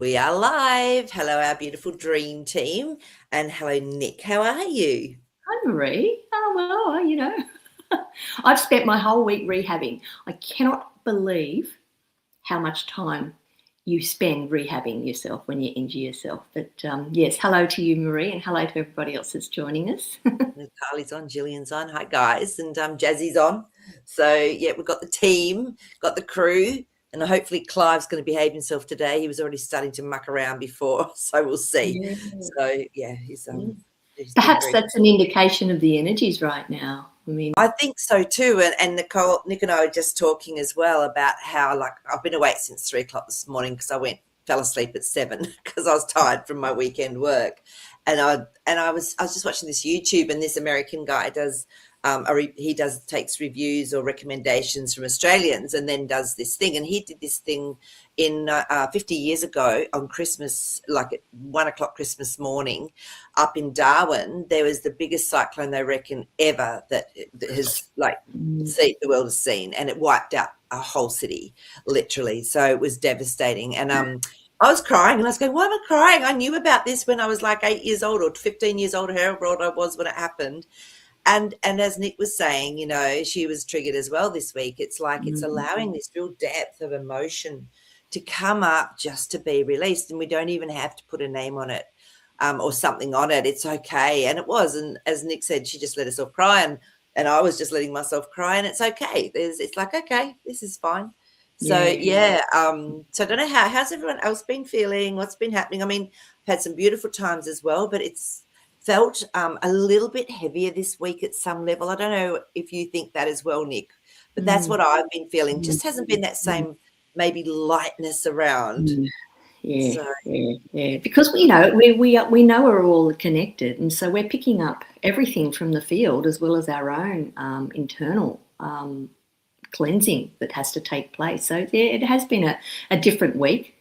We are live. Hello, our beautiful dream team. And hello, Nick. How are you? Hi, Marie. Oh, well, I've spent my whole week rehabbing. I cannot believe how much time you spend rehabbing yourself when you injure yourself. But yes, hello to you, Marie, and hello to everybody else that's joining us. Carly's on, Gillian's on. Hi, guys. And Jazzy's on. So, yeah, we've got the team, got the crew, and hopefully Clive's going to behave himself today. He was already starting to muck around before, so we'll see. Yeah. So, yeah, he's Perhaps that's an indication of the energies right now. I think so too. And Nick and I were just talking as well about how, like, I've been awake since 3:00 this morning because I fell asleep at 7 because I was tired from my weekend work. And I was just watching this YouTube, and this American guy does takes reviews or recommendations from Australians and then does this thing. And he did this thing in 50 years ago on Christmas, like at 1:00 Christmas morning, up in Darwin. There was the biggest cyclone they reckon ever that has the world has seen, and it wiped out a whole city, literally. So it was devastating. And I was crying, and I was going, why am I crying? I knew about this when I was like 8 years old or 15 years old, however old I was when it happened. And as Nick was saying, she was triggered as well this week. It's like it's allowing this real depth of emotion to come up just to be released, and we don't even have to put a name on it or something on it. It's okay. And it was. And as Nick said, she just let herself cry, and I was just letting myself cry, and it's okay. It's like, okay, this is fine. So, so I don't know how's everyone else been feeling? What's been happening? I mean, I've had some beautiful times as well, but it's felt a little bit heavier this week at some level. I don't know if you think that as well, Nick, but that's what I've been feeling. Just hasn't been that same maybe lightness around. Yeah. Because we know we're all connected, and so we're picking up everything from the field as well as our own internal cleansing that has to take place. So yeah, it has been a different week.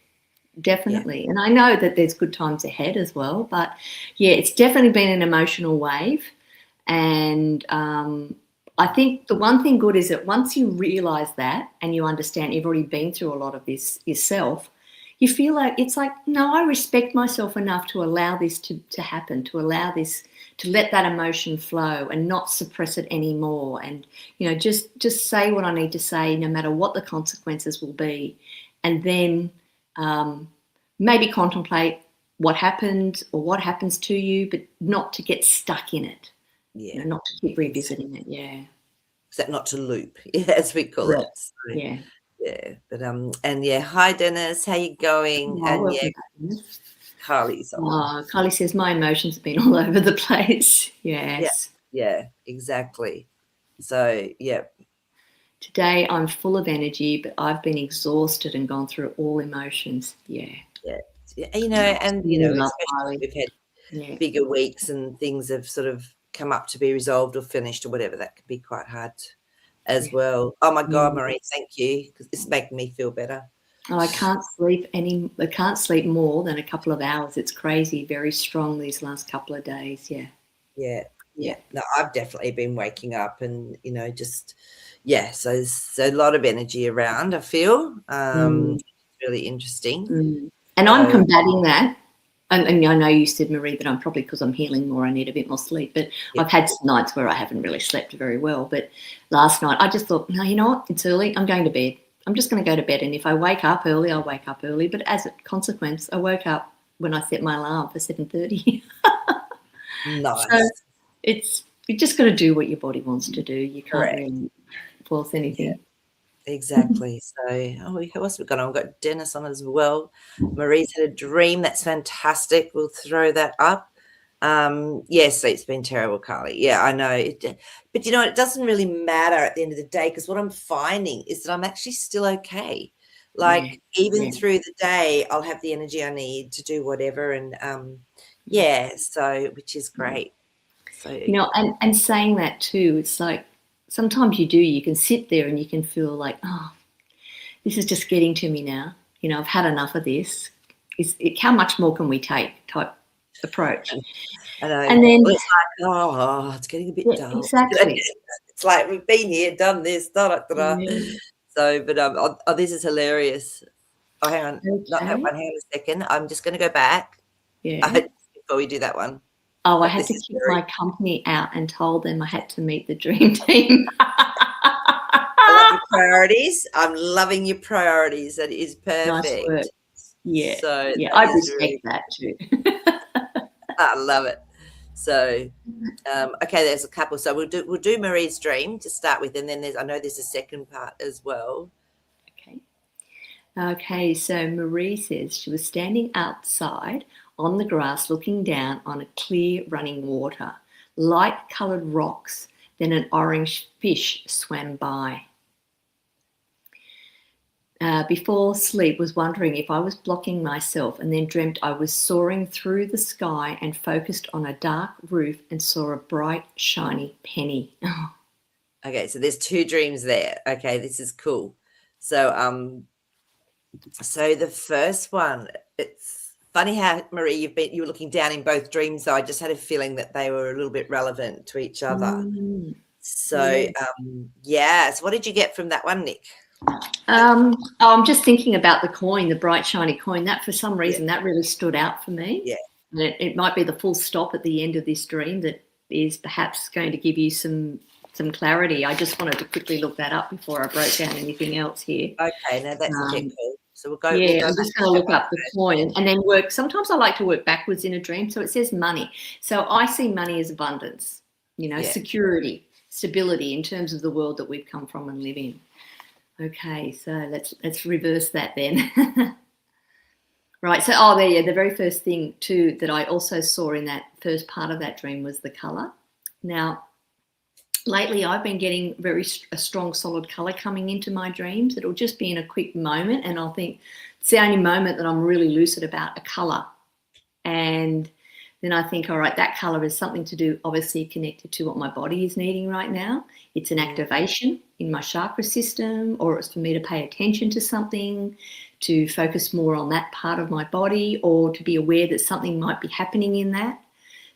Definitely. Yeah. And I know that there's good times ahead as well, but yeah, it's definitely been an emotional wave. And I think the one thing good is that once you realize that and you understand you've already been through a lot of this yourself, you feel like it's like, no, I respect myself enough to allow this to happen, to allow this, to let that emotion flow and not suppress it anymore. And, just say what I need to say, no matter what the consequences will be. And then maybe contemplate what happened or what happens to you, but not to get stuck in it. Yeah. Not to keep revisiting it. Yeah. Except not to loop, as we call it. So, yeah. Yeah. But and yeah, hi Dennis, how you going? Oh, and yeah, Carly's on. Oh, Carly says my emotions have been all over the place. Yes. Yeah, exactly. So yeah. Today I'm full of energy, but I've been exhausted and gone through all emotions. Yeah. And especially we've had bigger weeks and things have sort of come up to be resolved or finished or whatever. That could be quite hard as well. Oh my God, Marie, thank you, because it's making me feel better. Oh, I can't sleep more than a couple of hours. It's crazy, very strong these last couple of days. Yeah. No, I've definitely been waking up and so there's a lot of energy around, I feel. It's really interesting. And I'm combating that. And I know you said, Marie, that I'm probably, because I'm healing more, I need a bit more sleep. But I've had some nights where I haven't really slept very well. But last night I just thought, no, you know what? It's early. I'm going to bed. I'm just going to go to bed. And if I wake up early, I'll wake up early. But as a consequence, I woke up when I set my alarm for 7:30. Nice. So you just got to do what your body wants to do. You can't really force anything. Yeah. Exactly. So, who else have we got on? We've got Dennis on as well. Marie's had a dream. That's fantastic. We'll throw that up. Sleep's been terrible, Carly. Yeah, I know. But it doesn't really matter at the end of the day, because what I'm finding is that I'm actually still okay. Even through the day, I'll have the energy I need to do whatever. And so which is great. So and saying that too, it's like, sometimes you can sit there and you can feel like, oh, this is just getting to me now. I've had enough of this. How much more can we take type approach? I know. And then it's like, it's getting a bit dull. Exactly. It's like, we've been here, done this, da-da-da-da. So, but this is hilarious. Oh, hang on. Not that Okay. one. Hang on a second. I'm just going to go back Yeah. before we do that one. Oh, I But had this to is kick very, my company out and told them I had to meet the dream team. I love your priorities. I'm loving your priorities. That is Nice work. perfect. Yeah. So Yeah. that I is respect really, that too. I love it. So, okay, there's a couple. So we'll do Marie's dream to start with, and then I know there's a second part as well. Okay. Okay, so Marie says she was standing outside on the grass looking down on a clear running water, light coloured rocks, then an orange fish swam by. Before sleep was wondering if I was blocking myself, and then dreamt I was soaring through the sky and focused on a dark roof and saw a bright shiny penny. Okay, so there's two dreams there. Okay, this is cool. So so the first one, it's funny how Marie you were looking down in both dreams, so I just had a feeling that they were a little bit relevant to each other. So Yeah. yeah, so what did you get from that one, Nick? I'm just thinking about the coin, the bright shiny coin. That for some Yeah, reason that really stood out for me. yeah. And it might be the full stop at the end of this dream that is perhaps going to give you some clarity. I just wanted to quickly look that up before I broke down anything else here. Okay, now that's okay, cool. So we'll go Yeah, back I'm just to going to that look one up the first. coin and then work. Sometimes I like to work backwards in a dream. So it says money. So I see money as abundance, Yeah. security, stability in terms of the world that we've come from and live in. Okay, so let's reverse that then. Right, so the very first thing too that I also saw in that first part of that dream was the colour. Now, lately I've been getting a strong solid colour coming into my dreams. It'll just be in a quick moment and I'll think it's the only moment that I'm really lucid about a colour. And then I think, all right, that colour is something to do, obviously connected to what my body is needing right now. It's an activation in my chakra system, or it's for me to pay attention to something, to focus more on that part of my body, or to be aware that something might be happening in that.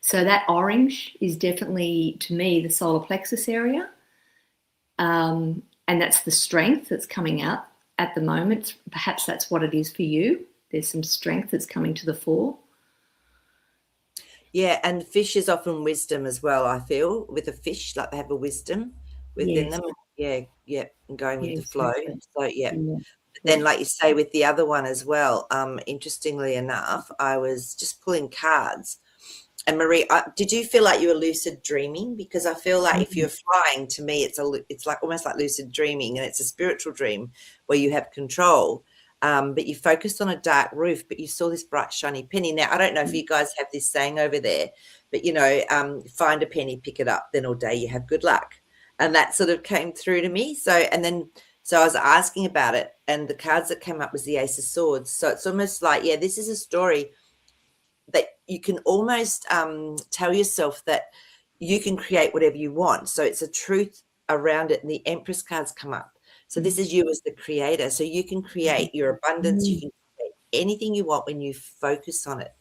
So that orange is definitely, to me, the solar plexus area. And that's the strength that's coming out at the moment. Perhaps that's what it is for you. There's some strength that's coming to the fore. Yeah, and fish is often wisdom as well, I feel, with a fish, like they have a wisdom within Yes. them. Yeah, yeah, and going with Yeah, the flow. exactly. So yeah. Yeah. But then like you say with the other one as well, interestingly enough, I was just pulling cards. And Marie, did you feel like you were lucid dreaming? Because I feel like if you're flying, to me, it's like almost like lucid dreaming, and it's a spiritual dream where you have control. But you focused on a dark roof, but you saw this bright shiny penny. Now, I don't know if you guys have this saying over there, but find a penny, pick it up, then all day you have good luck. And that sort of came through to me. So I was asking about it, and the cards that came up was the Ace of Swords. So it's almost like, yeah, this is a story that you can almost tell yourself that you can create whatever you want. So it's a truth around it, and the Empress cards come up. So this is you as the creator. So you can create your abundance. You can create anything you want when you focus on it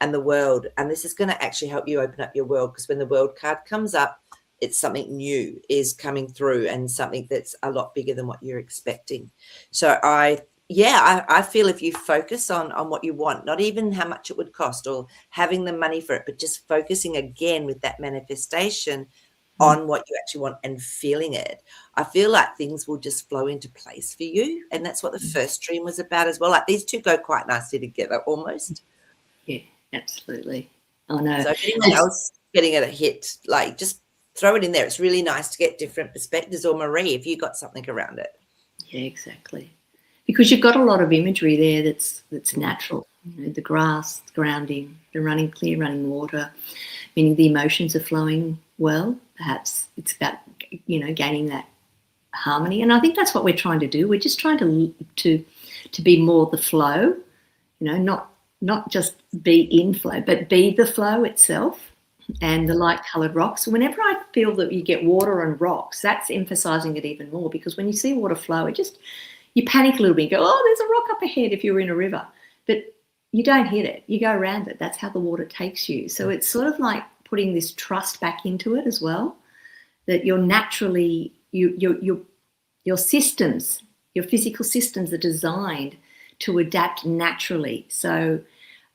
and the world. And this is going to actually help you open up your world, because when the world card comes up, it's something new is coming through and something that's a lot bigger than what you're expecting. So I feel if you focus on what you want, not even how much it would cost or having the money for it, but just focusing again with that manifestation on what you actually want and feeling it, I feel like things will just flow into place for you. And that's what the first dream was about as well. Like these two go quite nicely together almost. Yeah, absolutely. I know. So if anyone else getting it a hit, like just throw it in there. It's really nice to get different perspectives. Or Marie, if you got something around it. Yeah, exactly. Because you've got a lot of imagery there that's natural. The grass, the grounding, the clear running water, meaning the emotions are flowing well. Perhaps it's about gaining that harmony, and I think that's what we're trying to do. We're just trying to be more the flow, not just be in flow, but be the flow itself. And the light coloured rocks. Whenever I feel that you get water and rocks, that's emphasising it even more, because when you see water flow, you panic a little bit and go, oh, there's a rock up ahead if you're in a river. But you don't hit it. You go around it. That's how the water takes you. So it's sort of like putting this trust back into it as well, that you're naturally, your systems, your physical systems are designed to adapt naturally. So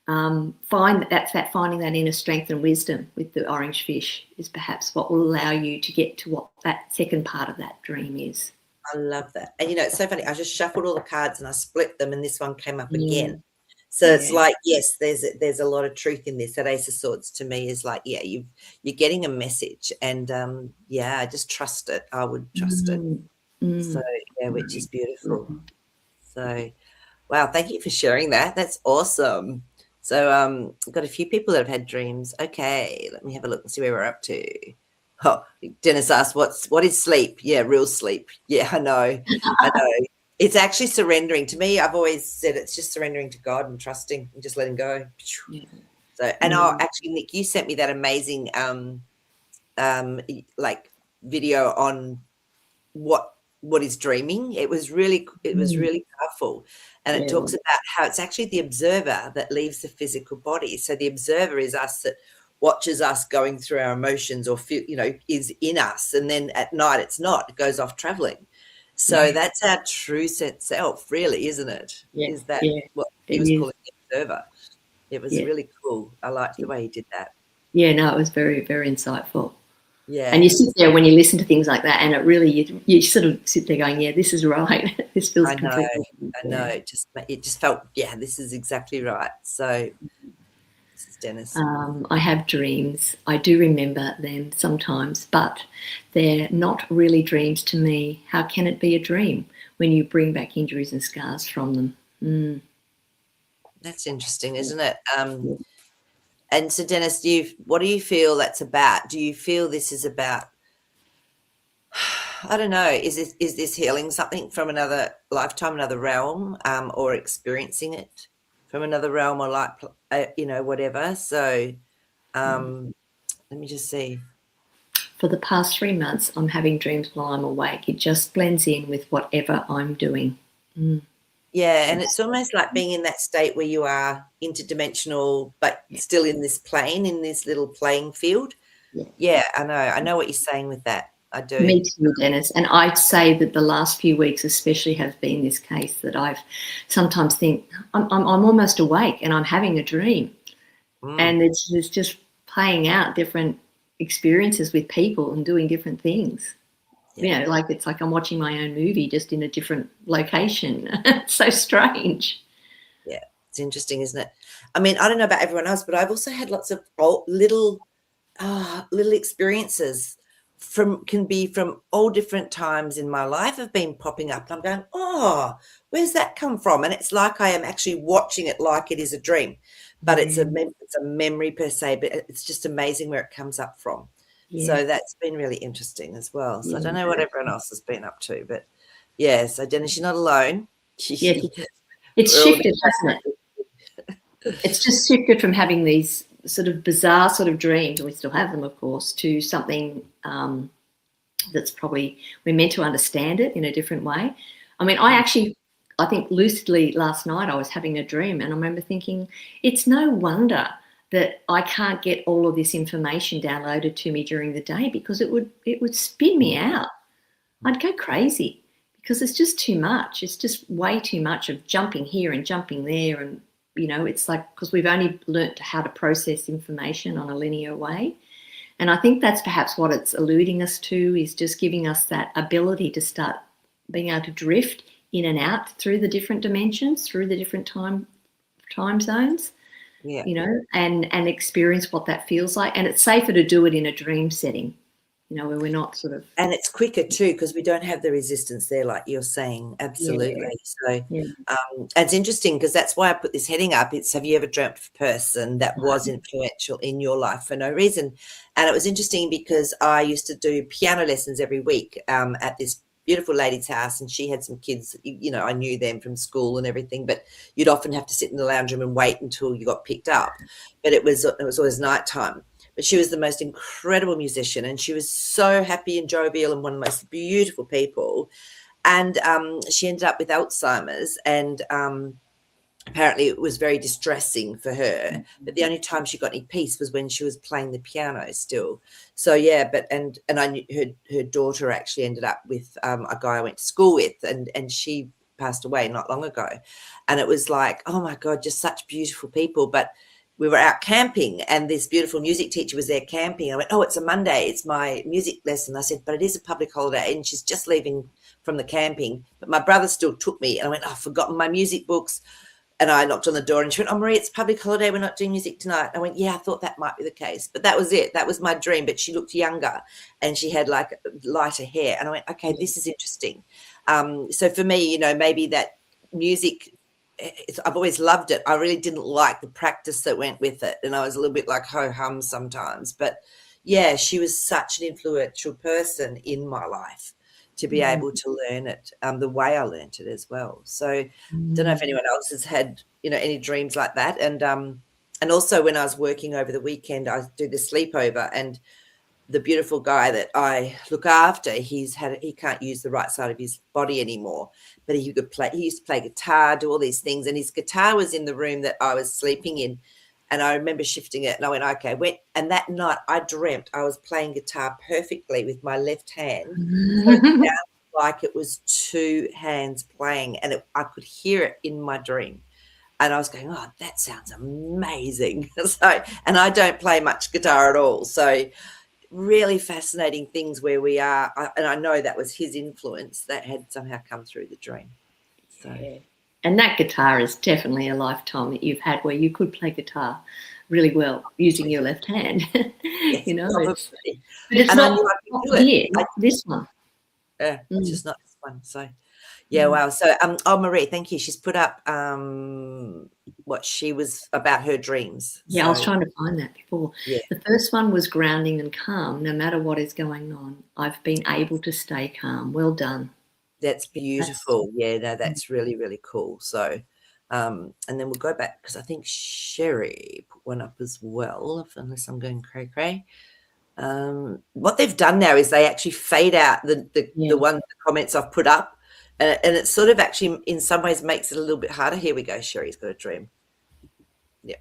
finding that inner strength and wisdom with the orange fish is perhaps what will allow you to get to what that second part of that dream is. I love that. And, it's so funny. I just shuffled all the cards and I split them and this one came up Yeah. again. So it's like, yes, there's a lot of truth in this. That Ace of Swords to me is like, yeah, you're getting a message and, yeah, just trust it. I would trust it. So, yeah, which is beautiful. So, wow, thank you for sharing that. That's awesome. So, I've got a few people that have had dreams. Okay, let me have a look and see where we're up to. Oh, Dennis asked, what is sleep? Yeah, real sleep. Yeah, I know. I know. It's actually surrendering. To me, I've always said it's just surrendering to God and trusting and just letting go. Yeah. So, and actually, Nick, you sent me that amazing like video on what is dreaming. It was really powerful. And it talks about how it's actually the observer that leaves the physical body. So the observer is us that watches us going through our emotions or feel, is in us. And then at night it's not, it goes off traveling. So that's our true self, really, isn't it? Yeah. Is that what he was calling the observer? It was really cool. I liked the way he did that. Yeah, no, it was very, very insightful. Yeah. And you sit there when you listen to things like that, and it really, you sort of sit there going, yeah, this is right. This feels completely. I know. It just felt, yeah, this is exactly right. So this is Dennis. I have dreams. I do remember them sometimes, but they're not really dreams to me. How can it be a dream when you bring back injuries and scars from them? That's interesting, isn't it? And so, Dennis, what do you feel that's about? Do you feel this is about, I don't know, is this healing something from another lifetime, another realm, or experiencing it from another realm or like, whatever. So let me just see. For the past 3 months, I'm having dreams while I'm awake. It just blends in with whatever I'm doing. Yeah, and it's almost like being in that state where you are interdimensional, but still in this plane, in this little playing field. Yeah, I know. I know what you're saying with that. I do. Me too, Dennis. And I'd say that the last few weeks especially have been this case that I've sometimes think I'm almost awake and I'm having a dream. And it's just playing out different experiences with people and doing different things. It's like I'm watching my own movie just in a different location. It's so strange. Yeah, it's interesting, isn't it? I mean, I don't know about everyone else, but I've also had lots of little experiences can be from all different times in my life have been popping up. And I'm going, oh, where's that come from? And it's like I am actually watching it like it is a dream, but it's a memory per se, but it's just amazing where it comes up from. So that's been really interesting as well. So I don't know what everyone else has been up to, but yeah. So Dennis, you're not alone. Yes, it's shifted, hasn't it? It's just shifted from having these sort of bizarre sort of dreams, and we still have them, of course, to something that's probably we're meant to understand it in a different way. I mean, I think lucidly last night I was having a dream, and I remember thinking, it's no wonder that I can't get all of this information downloaded to me during the day because it would spin me out. I'd go crazy because it's just too much. It's just way too much of jumping here and jumping there. And, it's like because we've only learnt how to process information on a linear way. And I think that's perhaps what it's alluding us to is just giving us that ability to start being able to drift in and out through the different dimensions, through the different time zones. And experience what that feels like. And it's safer to do it in a dream setting, where we're not sort of... And it's quicker too, because we don't have the resistance there, like you're saying. Absolutely. So it's interesting because that's why I put this heading up. It's, have you ever dreamt of a person that was influential in your life for no reason? And it was interesting because I used to do piano lessons every week at this beautiful lady's house, and she had some kids, I knew them from school and everything, but you'd often have to sit in the lounge room and wait until you got picked up. But it was always nighttime. But she was the most incredible musician, and she was so happy and jovial and one of the most beautiful people. And she ended up with Alzheimer's, and apparently it was very distressing for her. But the only time she got any peace was when she was playing the piano still. So yeah, and I knew her daughter actually ended up with a guy I went to school with, and she passed away not long ago. And it was like, oh my God, just such beautiful people. But we were out camping and this beautiful music teacher was there camping. I went, oh, it's a Monday. It's my music lesson. I said, but it is a public holiday. And she's just leaving from the camping. But my brother still took me. And I went, oh, I've forgotten my music books. And I knocked on the door and she went, oh, Marie, it's a public holiday. We're not doing music tonight. I went, yeah, I thought that might be the case. But that was it. That was my dream. But she looked younger and she had like lighter hair. And I went, okay, this is interesting. So for me, you know, maybe that music, I've always loved it. I really didn't like the practice that went with it. And I was a little bit like ho-hum sometimes. But yeah, she was such an influential person in my life to be able to learn it the way I learned it as well. So I don't know if anyone else has had, you know, any dreams like that. And also when I was working over the weekend, I do the sleepover, and the beautiful guy that I look after, he can't use the right side of his body anymore, but he used to play guitar, do all these things. And his guitar was in the room that I was sleeping in. And I remember shifting it and I went, okay, and that night I dreamt I was playing guitar perfectly with my left hand. So it sounded like it was two hands playing, and I could hear it in my dream. And I was going, oh, that sounds amazing. And I don't play much guitar at all. So really fascinating things where we are. And I know that was his influence that had somehow come through the dream. So. Yeah. And that guitar is definitely a lifetime that you've had where you could play guitar really well using your left hand. Yes, you know, but it's not here, this one. Yeah, it's just not this one. So, yeah, wow. So, Marie, thank you. She's put up what she was about her dreams. Yeah, I was trying to find that before. Yeah. The first one was grounding and calm. No matter what is going on, I've been able to stay calm. Well done. That's beautiful. Yeah, no, that's really, really cool. So, and then we'll go back because I think Sherry put one up as well, unless I'm going cray-cray. What they've done now is they actually fade out the comments I've put up, and it sort of actually in some ways makes it a little bit harder. Here we go. Sherry's got a dream. Yeah.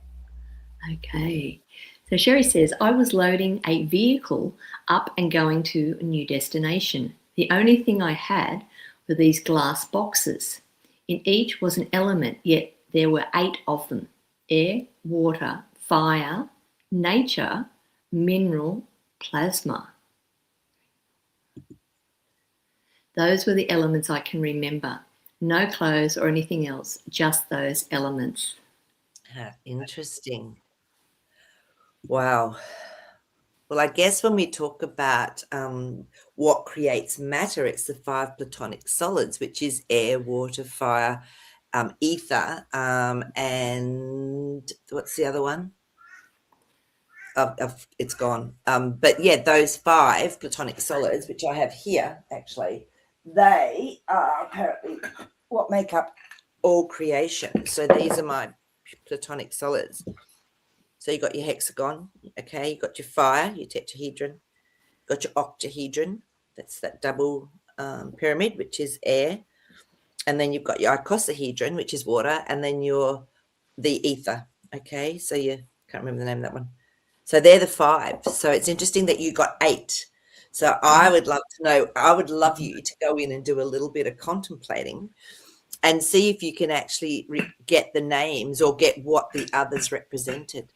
Okay. So Sherry says, I was loading a vehicle up and going to a new destination. The only thing I had were these glass boxes. In each was an element, yet there were 8 of them: air, water, fire, nature, mineral, plasma. Those were the elements I can remember. No clothes or anything else, just those elements. Interesting. Wow. Well, I guess when we talk about what creates matter, it's the 5 platonic solids, which is air, water, fire, ether, and what's the other one? It's gone. But yeah, those 5 platonic solids, which I have here, actually, they are apparently what make up all creation. So these are my platonic solids. So you got your hexagon, okay, you got your fire, your tetrahedron, got your octahedron, that's that double pyramid, which is air, and then you've got your icosahedron, which is water, and then the ether, okay, so you can't remember the name of that one. So they're the 5. So it's interesting that you got 8. So I would love to know, I would love you to go in and do a little bit of contemplating and see if you can actually get the names or get what the others represented.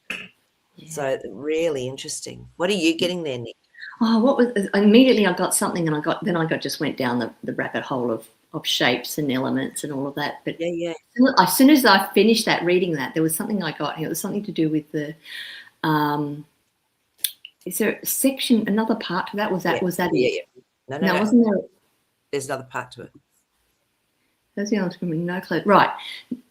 Yeah. So really interesting. What are you getting there, Nick? Oh, immediately I got something, and I just went down the rabbit hole of shapes and elements and all of that. But yeah. As soon as I finished reading that, there was something I got. It was something to do with the. Is there a section? Another part to that? Was that it? Yeah. No, wasn't there? There's another part to it. That's the answer. No clothes. Right.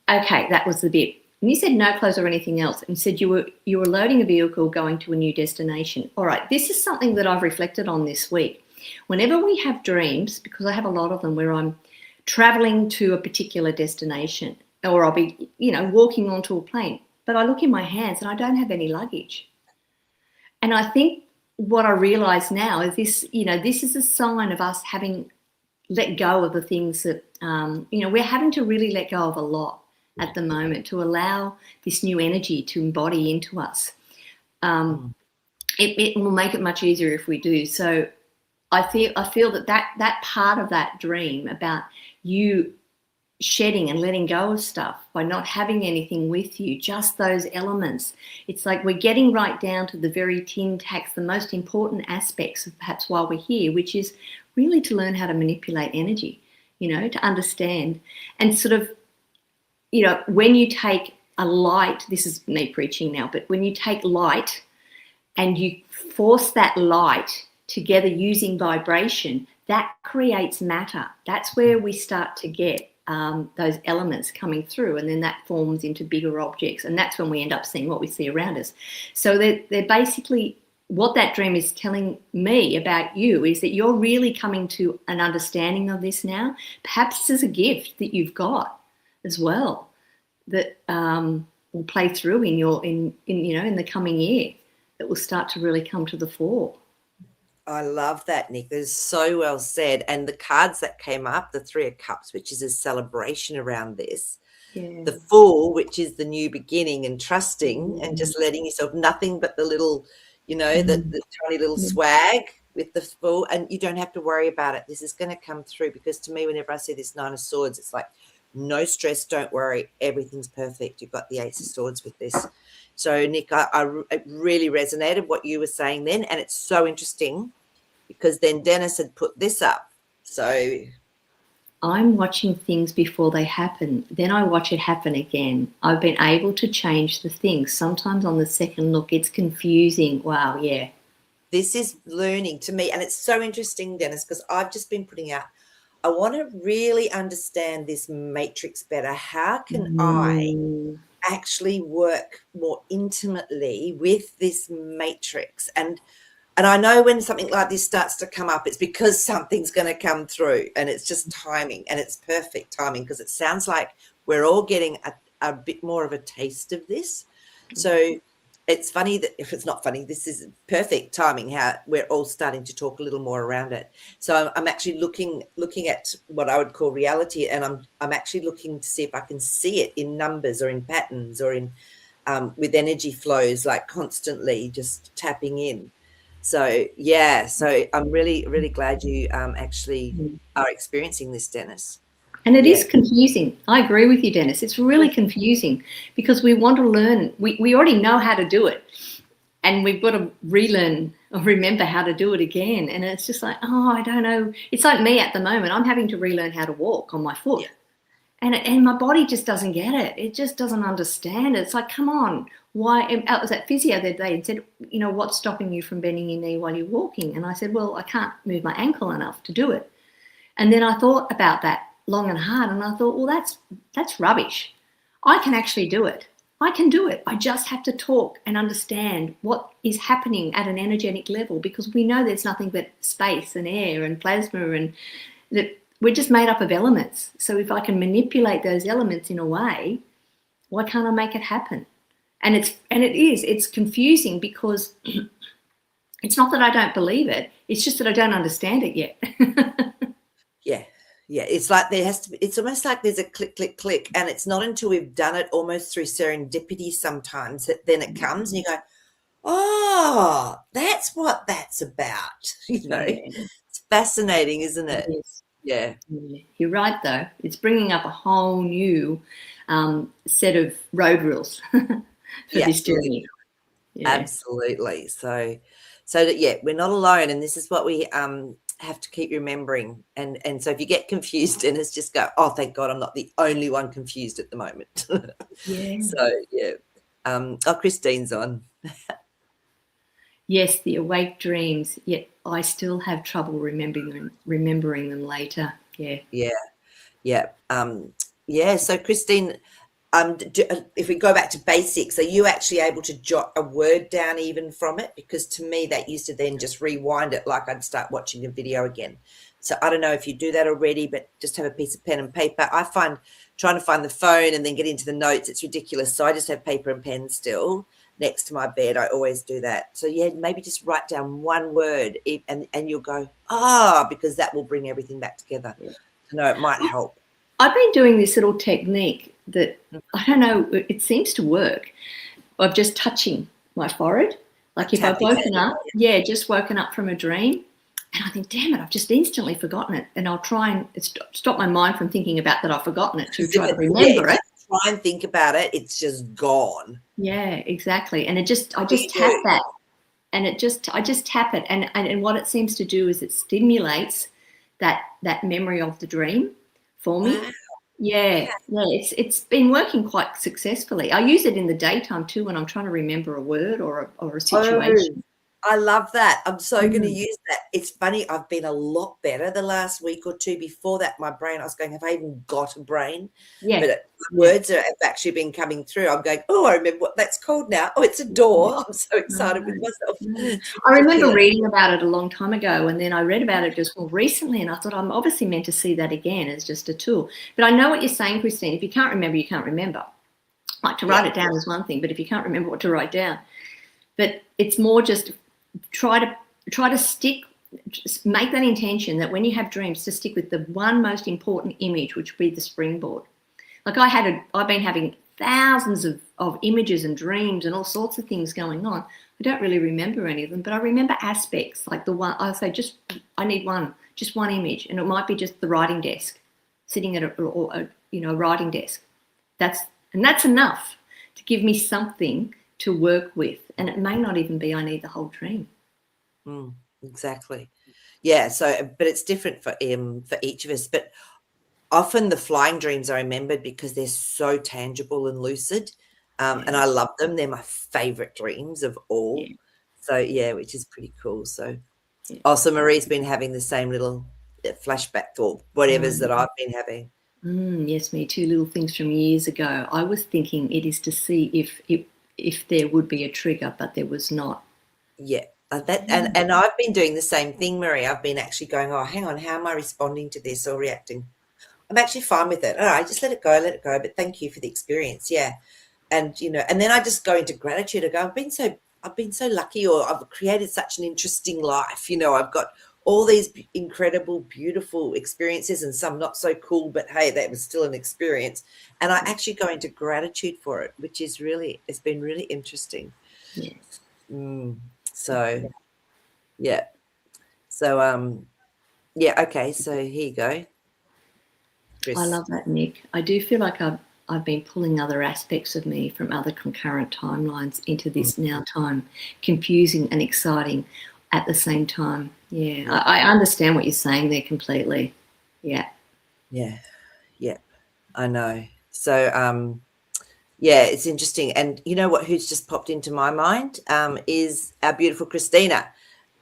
Okay, that was the bit. And you said no clothes or anything else, and said you were loading a vehicle going to a new destination. All right, this is something that I've reflected on this week. Whenever we have dreams, because I have a lot of them where I'm traveling to a particular destination, or I'll be, walking onto a plane, but I look in my hands and I don't have any luggage. And I think what I realise now is this is a sign of us having let go of the things that, we're having to really let go of a lot at the moment to allow this new energy to embody into us. It will make it much easier if we do. So I feel that part of that dream about you shedding and letting go of stuff, by not having anything with you, just those elements. It's like we're getting right down to the very tin tacks, the most important aspects of perhaps why we're here, which is really to learn how to manipulate energy, to understand. And sort of, when you take a light, this is me preaching now, but when you take light and you force that light together using vibration, that creates matter. That's where we start to get those elements coming through, and then that forms into bigger objects, and that's when we end up seeing what we see around us. So they're basically, what that dream is telling me about you is that you're really coming to an understanding of this now. Perhaps this is a gift that you've got as well that will play through in the coming year, that will start to really come to the fore. I love that, Nick. That is so well said. And the cards that came up, the Three of Cups, which is a celebration around this. Yeah. The Fool, which is the new beginning and trusting and just letting yourself, nothing but the little, the tiny little swag with the Fool. And you don't have to worry about it. This is going to come through, because to me, whenever I see this Nine of Swords, it's like, no stress, don't worry, everything's perfect. You've got the Ace of Swords with this. So, Nick, it really resonated what you were saying then, and it's so interesting because then Dennis had put this up. So I'm watching things before they happen. Then I watch it happen again. I've been able to change the things. Sometimes on the second look, it's confusing. Wow, yeah. This is learning to me, and it's so interesting, Dennis, because I've just been putting out, I want to really understand this matrix better. How can I actually work more intimately with this matrix? And I know when something like this starts to come up, it's because something's going to come through, and it's just timing, and it's perfect timing, because it sounds like we're all getting a bit more of a taste of this. So it's funny that, if it's not funny, this is perfect timing, how we're all starting to talk a little more around it. So I'm actually looking at what I would call reality, and I'm actually looking to see if I can see it in numbers or in patterns or in with energy flows, like constantly just tapping in. So yeah, so I'm really, really glad you actually are experiencing this, Dennis. And it is confusing. I agree with you, Dennis. It's really confusing because we want to learn. We already know how to do it, and we've got to relearn or remember how to do it again. And it's just like, oh, I don't know. It's like me at the moment. I'm having to relearn how to walk on my foot. Yeah. And my body just doesn't get it. It just doesn't understand it. It's like, come on. Why? I was at physio the other day and said, what's stopping you from bending your knee while you're walking? And I said, well, I can't move my ankle enough to do it. And then I thought about that long and hard, and I thought, well, that's rubbish. I can actually do it. I can do it. I just have to talk and understand what is happening at an energetic level, because we know there's nothing but space and air and plasma, and that we're just made up of elements. So if I can manipulate those elements in a way, why can't I make it happen? And it's confusing because it's not that I don't believe it. It's just that I don't understand it yet. Yeah, it's like it's almost like there's a click, click, click, and it's not until we've done it almost through serendipity sometimes that then it comes and you go, oh, that's what that's about. It's fascinating, isn't it? Yes. Yeah. You're right, though. It's bringing up a whole new set of road rules for this journey. Yeah. Absolutely. So that, we're not alone, and this is what we have to keep remembering. And so if you get confused, Dennis, just go, oh, thank God I'm not the only one confused at the moment. Yeah. So Christine's on. Yes, the awake dreams, yet I still have trouble remembering them later. So Christine, if we go back to basics, are you actually able to jot a word down even from it? Because to me, that used to then just rewind it, like I'd start watching a video again. So I don't know if you do that already, but just have a piece of pen and paper. I find trying to find the phone and then get into the notes, it's ridiculous. So I just have paper and pen still next to my bed. I always do that. So maybe just write down one word and you'll go, because that will bring everything back together. No, it might help. I've been doing this little technique that, I don't know, it seems to work, of just touching my forehead. Like if I've woken up, just woken up from a dream, And I think, damn it, I've just instantly forgotten it. And I'll try and stop my mind from thinking about that I've forgotten it to try to remember it. Try and think about it, it's just gone. Yeah, exactly. And I just tap that, and I just tap it, and what it seems to do is it stimulates that memory of the dream for me. Wow. Yeah, it's been working quite successfully. I use it in the daytime too when I'm trying to remember a word or a situation. I love that. I'm so going to use that. It's funny. I've been a lot better the last week or two. Before that, my brain, I was going, have I even got a brain? Yeah. But words have actually been coming through. I'm going, oh, I remember what that's called now. Oh, it's a door. I'm so excited with myself. I remember reading about it a long time ago, and then I read about it just more recently, and I thought I'm obviously meant to see that again as just a tool. But I know what you're saying, Christine. If you can't remember, you can't remember. Like, to write it down is one thing, but if you can't remember what to write down. But it's more just try to stick, just make that intention that when you have dreams, to stick with the one most important image, which would be the springboard. Like I've been having thousands of images and dreams and all sorts of things going on. I don't really remember any of them, but I remember aspects, like the one I say, I need just one image, and it might be just the writing desk, sitting at a writing desk. That's enough to give me something to work with, and it may not even be I need the whole dream. Exactly. Yeah. So, but it's different for each of us. But often the flying dreams are remembered because they're so tangible and lucid, and I love them. They're my favorite dreams of all. Yeah. So yeah, which is pretty cool. So also Marie's been having the same little flashback or whatever's that I've been having. Yes, me too. Little things from years ago. I was thinking it is to see if there would be a trigger, but there was not. Yeah. And I've been doing the same thing, Marie. I've been actually going, oh, hang on, how am I responding to this or reacting? I'm actually fine with it. All right, just let it go. But thank you for the experience. Yeah. And, and then I just go into gratitude. I go, I've been so lucky, or I've created such an interesting life. I've got all these incredible, beautiful experiences, and some not so cool, but hey, that was still an experience. And I actually go into gratitude for it, which is it's been really interesting. Yes. So, yeah. So, yeah. Okay. So here you go, Chris. I love that, Nick. I do feel like I've been pulling other aspects of me from other concurrent timelines into this now time, confusing and exciting at the same time. Yeah, I understand what you're saying there completely. Yeah. Yeah. Yeah. I know. So, yeah, it's interesting. And you know what, who's just popped into my mind is our beautiful Christina.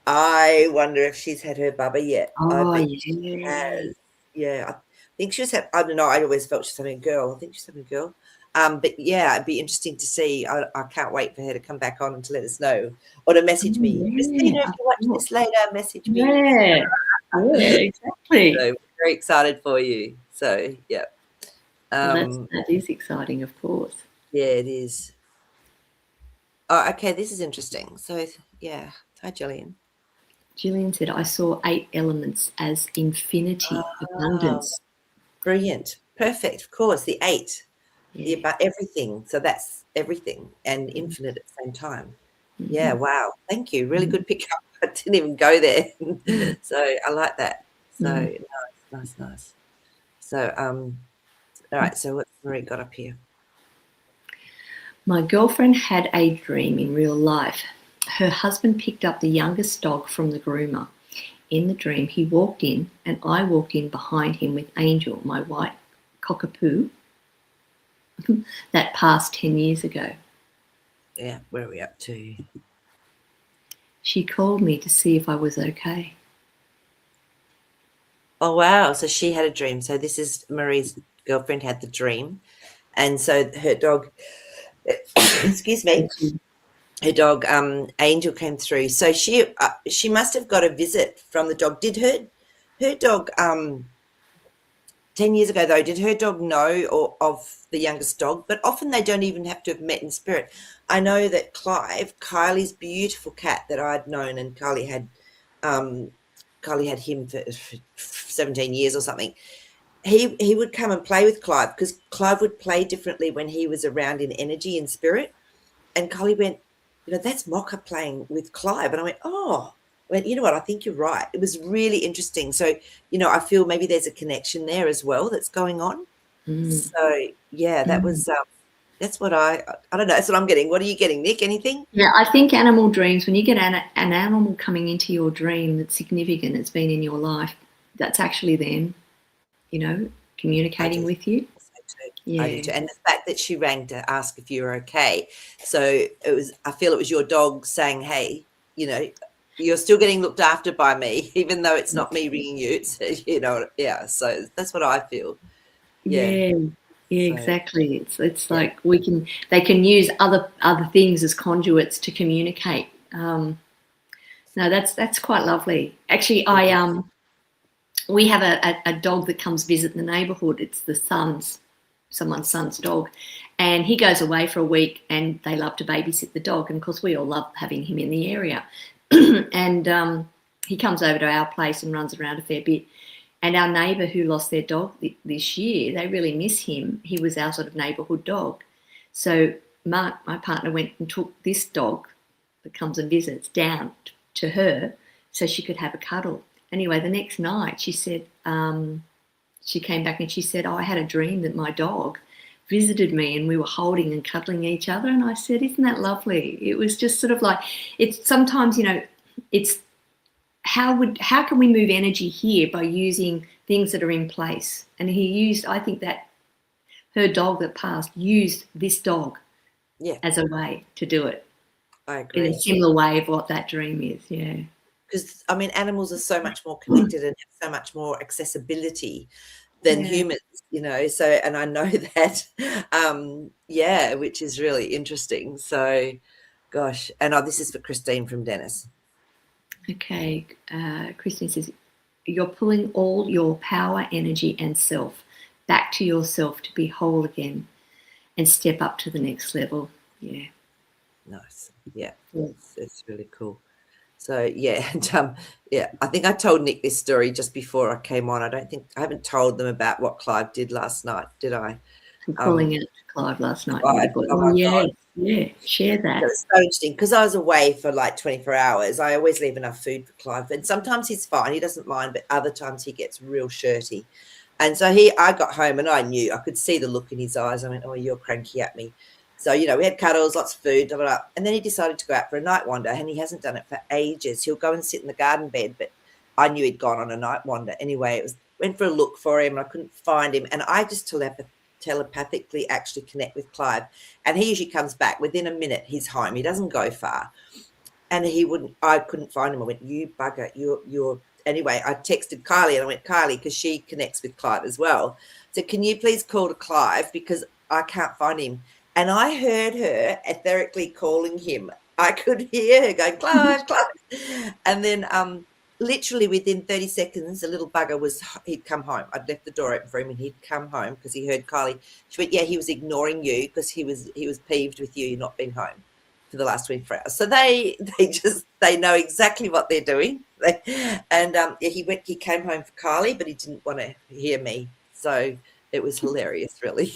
I wonder if she's had her bubba yet. Oh, I think she has. Yeah, I think she was I don't know, I always felt she's having a girl. I think she's having a girl. But yeah, it'd be interesting to see. I can't wait for her to come back on and to let us know, or to message me. Yeah, Christina, if you watch this later, message me. Yeah, exactly. So very excited for you. So yeah. Well, that is exciting, of course. Yeah, it is. Oh, okay, this is interesting. So yeah. Hi, Jillian. Jillian said, I saw 8 elements as infinity, abundance. Brilliant. Perfect. Of course, the 8. About everything. So that's everything and infinite at the same time. Yeah, wow. Thank you. Really good pickup. I didn't even go there. So I like that. So nice. So all right, so what's Marie got up here? My girlfriend had a dream in real life. Her husband picked up the youngest dog from the groomer. In the dream, he walked in and I walked in behind him with Angel, my white cockapoo, that passed 10 years ago. Yeah, where are we up to? She called me to see if I was okay. Oh, wow. So she had a dream. So this is Marie's girlfriend had the dream. And so her dog, excuse me, her dog Angel came through. So she must have got a visit from the dog. Did her dog 10 years ago, though, did her dog know of the youngest dog? But often they don't even have to have met in spirit. I know that Kylie's beautiful cat that I'd known, and Kylie had him for 17 years or something. He would come and play with Clive, because Clive would play differently when he was around in energy and spirit. And Kylie went, that's Mocha playing with Clive. And I went, oh, Well, you know what? I think you're right. It was really interesting. So, I feel maybe there's a connection there as well that's going on. Mm. So, yeah, Mm. that's what I don't know. That's what I'm getting. What are you getting, Nick? Anything? Yeah, I think animal dreams, when you get an animal coming into your dream that's significant, it's been in your life, that's actually them, you know, I do communicating think with you. so too. I do Yeah. too. And the fact that she rang to ask if you were okay. So I feel it was your dog saying, hey, you're still getting looked after by me, even though it's not me ringing you. It's, yeah. So that's what I feel. Yeah. Yeah, yeah, So, exactly. It's yeah. like they can use other things as conduits to communicate. No, that's quite lovely. Actually, It I is. we have a dog that comes visit the neighbourhood. It's someone's son's dog, and he goes away for a week, and they love to babysit the dog. And of course, we all love having him in the area. And he comes over to our place and runs around a fair bit. And our neighbour who lost their dog this year, they really miss him. He was our sort of neighbourhood dog. So Mark, my partner, went and took this dog that comes and visits down to her so she could have a cuddle. Anyway, the next night she said, she came back and she said, oh, I had a dream that my dog visited me and we were holding and cuddling each other. And I said, isn't that lovely? It was just sort of like, it's sometimes, it's how can we move energy here by using things that are in place? And I think that her dog that passed used this dog Yeah, as a way to do it I in a agree. similar way of what that dream is. Yeah. Because, I mean, animals are so much more connected and have so much more accessibility than Yeah. humans, so, and I know that, yeah, which is really interesting. So, gosh, and this is for Christine from Dennis. Okay. Christine says, you're pulling all your power, energy, and self back to yourself to be whole again and step up to the next level. Yeah. Nice. Yeah, Yeah. it's really cool. So, yeah, and, yeah, I think I told Nick this story just before I came on. I haven't told them about what Clive did last night, did I? I'm calling out to Clive last night. Yeah. Clive, oh Oh, my God. yes. Yeah. Share It that. was so interesting because I was away for like 24 hours. I always leave enough food for Clive, and sometimes he's fine, he doesn't mind, but other times he gets real shirty. And so I got home and I could see the look in his eyes. I went, oh, you're cranky at me. So, we had cuddles, lots of food, blah, blah, blah. And then he decided to go out for a night wander, and he hasn't done it for ages. He'll go and sit in the garden bed, but I knew he'd gone on a night wander. Anyway, went for a look for him, and I couldn't find him. And I just telepathically actually connect with Clive. And he usually comes back within a minute. He's home. He doesn't go far. And I couldn't find him. I went, you bugger, you're anyway. I texted Kylie and I went, Kylie, because she connects with Clive as well. So can you please call to Clive because I can't find him? And I heard her etherically calling him. I could hear her going, Clive, Clive. And then literally within 30 seconds, the little bugger he'd come home. I'd left the door open for him and he'd come home because he heard Kylie. She went, yeah, he was ignoring you because he was peeved with you not being home for the last 24 hours. So they know exactly what they're doing. And he came home for Kylie, but he didn't want to hear me. So it was hilarious, really.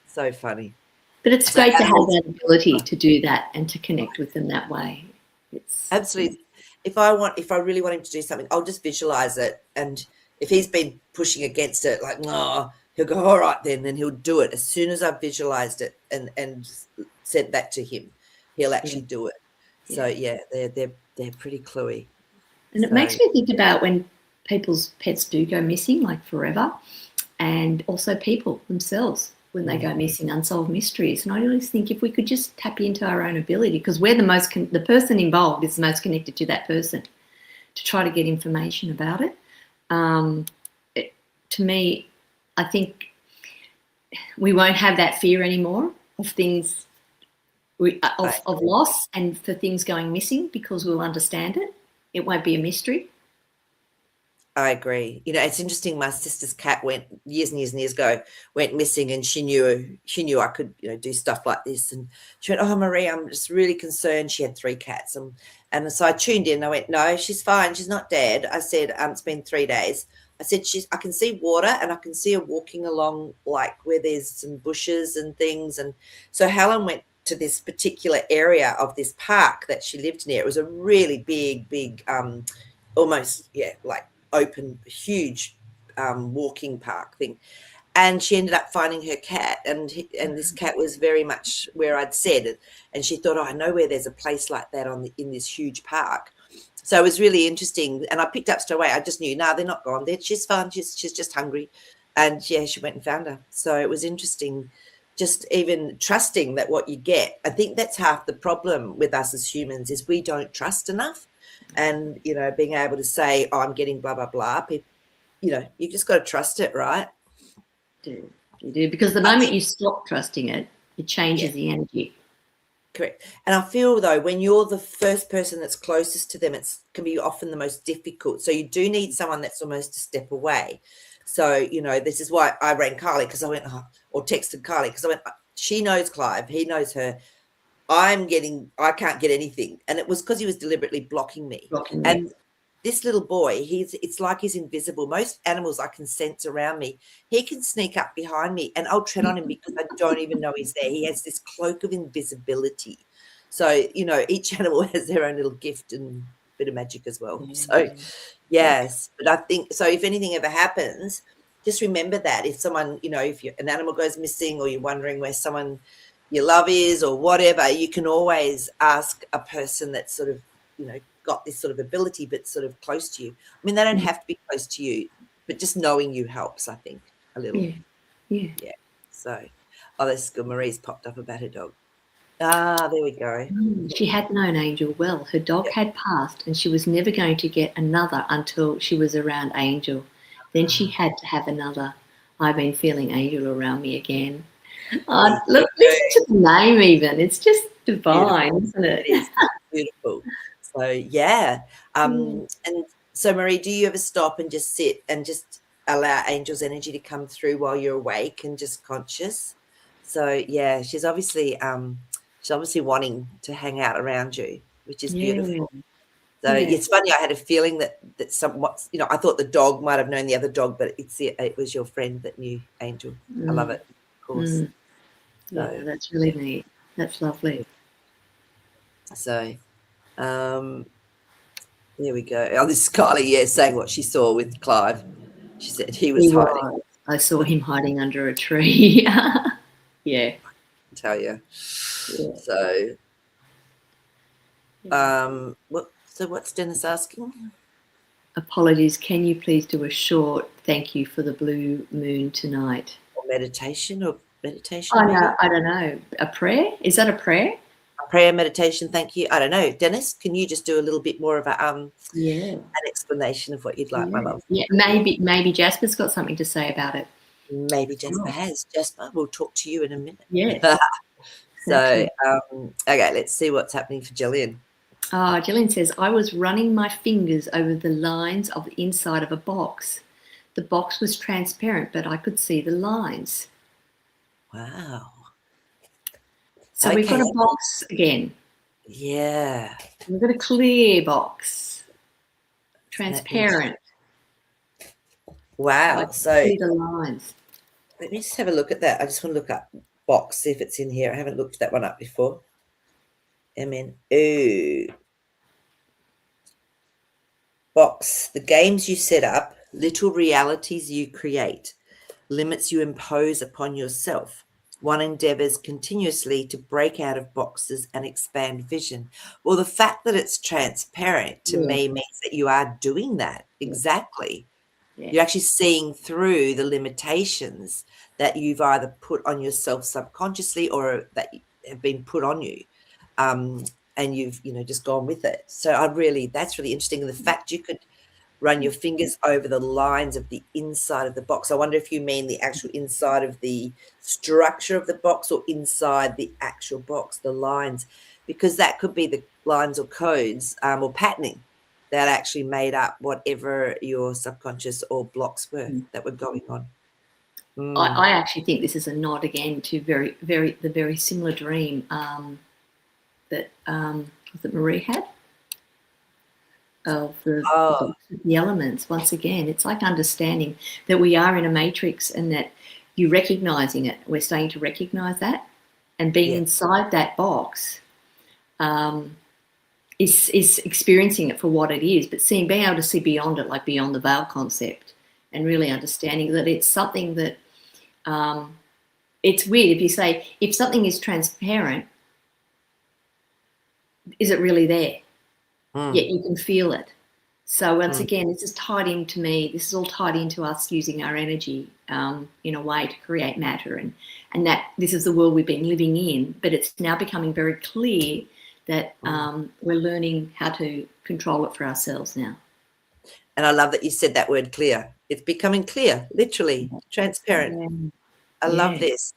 So funny. But it's So great to have animals, that ability to do that and to connect with them that way. It's absolutely. If I really want him to do something, I'll just visualize it. And if he's been pushing against it, like, no, he'll go, all right, then he'll do it. As soon as I've visualized it and sent that to him, he'll actually do it. So yeah, they're pretty cluey. and it makes me think about when people's pets do go missing, like forever, and also people themselves when they go missing, unsolved mysteries. And I always think if we could just tap into our own ability, because we're the person involved is the most connected to that person, to try to get information about it. To me, I think we won't have that fear anymore of things, of loss and for things going missing, because we'll understand it. It won't be a mystery. I agree. It's interesting. My sister's cat went years and years and years ago, went missing, and she knew I could, do stuff like this. And she went, oh, Marie, I'm just really concerned. She had 3 cats. And so I tuned in. I went, no, she's fine. She's not dead. I said, it's been 3 days. I said, I can see water and I can see her walking along like where there's some bushes and things. And so Helen went to this particular area of this park that she lived near. It was a really big, almost, like open, huge walking park thing. And she ended up finding her cat, and this cat was very much where I'd said, and she thought, oh, I know where there's a place like that in this huge park. So it was really interesting, and I picked up straight away. I just knew, they're not gone. She's fine. She's just hungry, and she went and found her. So it was interesting, just even trusting that what you get. I think that's half the problem with us as humans, is we don't trust enough, and being able to say, oh, I'm getting blah blah blah. People, you just got to trust it, right? You do, because the moment you stop trusting it, it changes the energy. Correct. And I feel, though, when you're the first person that's closest to them, it can be often the most difficult. So you do need someone that's almost a step away. So, this is why I rang Carly, because I went, or texted Carly, because I went, she knows Clive, he knows her. I can't get anything. And it was because he was deliberately blocking me. And this little boy, it's like he's invisible. Most animals I can sense around me. He can sneak up behind me and I'll tread on him because I don't even know he's there. He has this cloak of invisibility. So, each animal has their own little gift and bit of magic as well. So, yes. But I think, so if anything ever happens, just remember that if someone, if an animal goes missing, or you're wondering where someone your love is or whatever, you can always ask a person that's sort of, got this sort of ability but sort of close to you. I mean, they don't have to be close to you, but just knowing you helps, I think, a little. Yeah. So, that's good. Marie's popped up about her dog. There we go. She had known Angel well. Her dog had passed, and she was never going to get another until she was around Angel. Then she had to have another. I've been feeling Angel around me again. Look, listen to the name even. It's just divine, isn't it? It is beautiful. So, and so, Marie, do you ever stop and just sit and just allow Angel's energy to come through while you're awake and just conscious? So, she's obviously wanting to hang out around you, which is beautiful. So it's funny. I had a feeling that somewhat, I thought the dog might have known the other dog, but it was your friend that knew Angel. I love it, of course. So, that's really neat. That's lovely. So, there we go. Oh, this is Kylie, saying what she saw with Clive. She said he was hiding. I saw him hiding under a tree. Yeah. I can tell you. Yeah. So, what's Dennis asking? Apologies. Can you please do a short thank you for the blue moon tonight? Or meditation? Oh, no, I don't know. A prayer? Is that a prayer? Prayer, meditation, thank you. I don't know. Dennis, can you just do a little bit more of an explanation of what you'd like, my love? Yeah, maybe Jasper's got something to say about it. Maybe Jasper has. Jasper, we'll talk to you in a minute. Yeah. So, okay, let's see what's happening for Jillian. Jillian says, I was running my fingers over the lines of the inside of a box. The box was transparent, but I could see the lines. Wow. So we've got a box again. Yeah. We've got a clear box. Transparent. Wow. So see the lines. Let me just have a look at that. I just want to look up box, see if it's in here. I haven't looked that one up before. Box. The games you set up, little realities you create, limits you impose upon yourself. One endeavors continuously to break out of boxes and expand vision. Well, the fact that it's transparent to me means that you are doing that. Exactly. Yeah. You're actually seeing through the limitations that you've either put on yourself subconsciously or that have been put on you. And you've, just gone with it. So that's really interesting. And the fact you could run your fingers over the lines of the inside of the box. I wonder if you mean the actual inside of the structure of the box or inside the actual box, the lines, because that could be the lines or codes or patterning that actually made up whatever your subconscious or blocks were that were going on. I actually think this is a nod again to the very similar dream that Marie had. Of the elements. Once again, it's like understanding that we are in a matrix and that you're recognizing it. We're starting to recognize that, and being Yeah. inside that box is experiencing it for what it is, but being able to see beyond it, like beyond the veil concept, and really understanding that it's something that it's weird if you say, if something is transparent, is it really there? Yet you can feel it. So once again, this is tied into me. This is all tied into us using our energy in a way to create matter, and that this is the world we've been living in. But it's now becoming very clear that we're learning how to control it for ourselves now. And I love that you said that word clear. It's becoming clear, literally transparent. Yeah. I love this.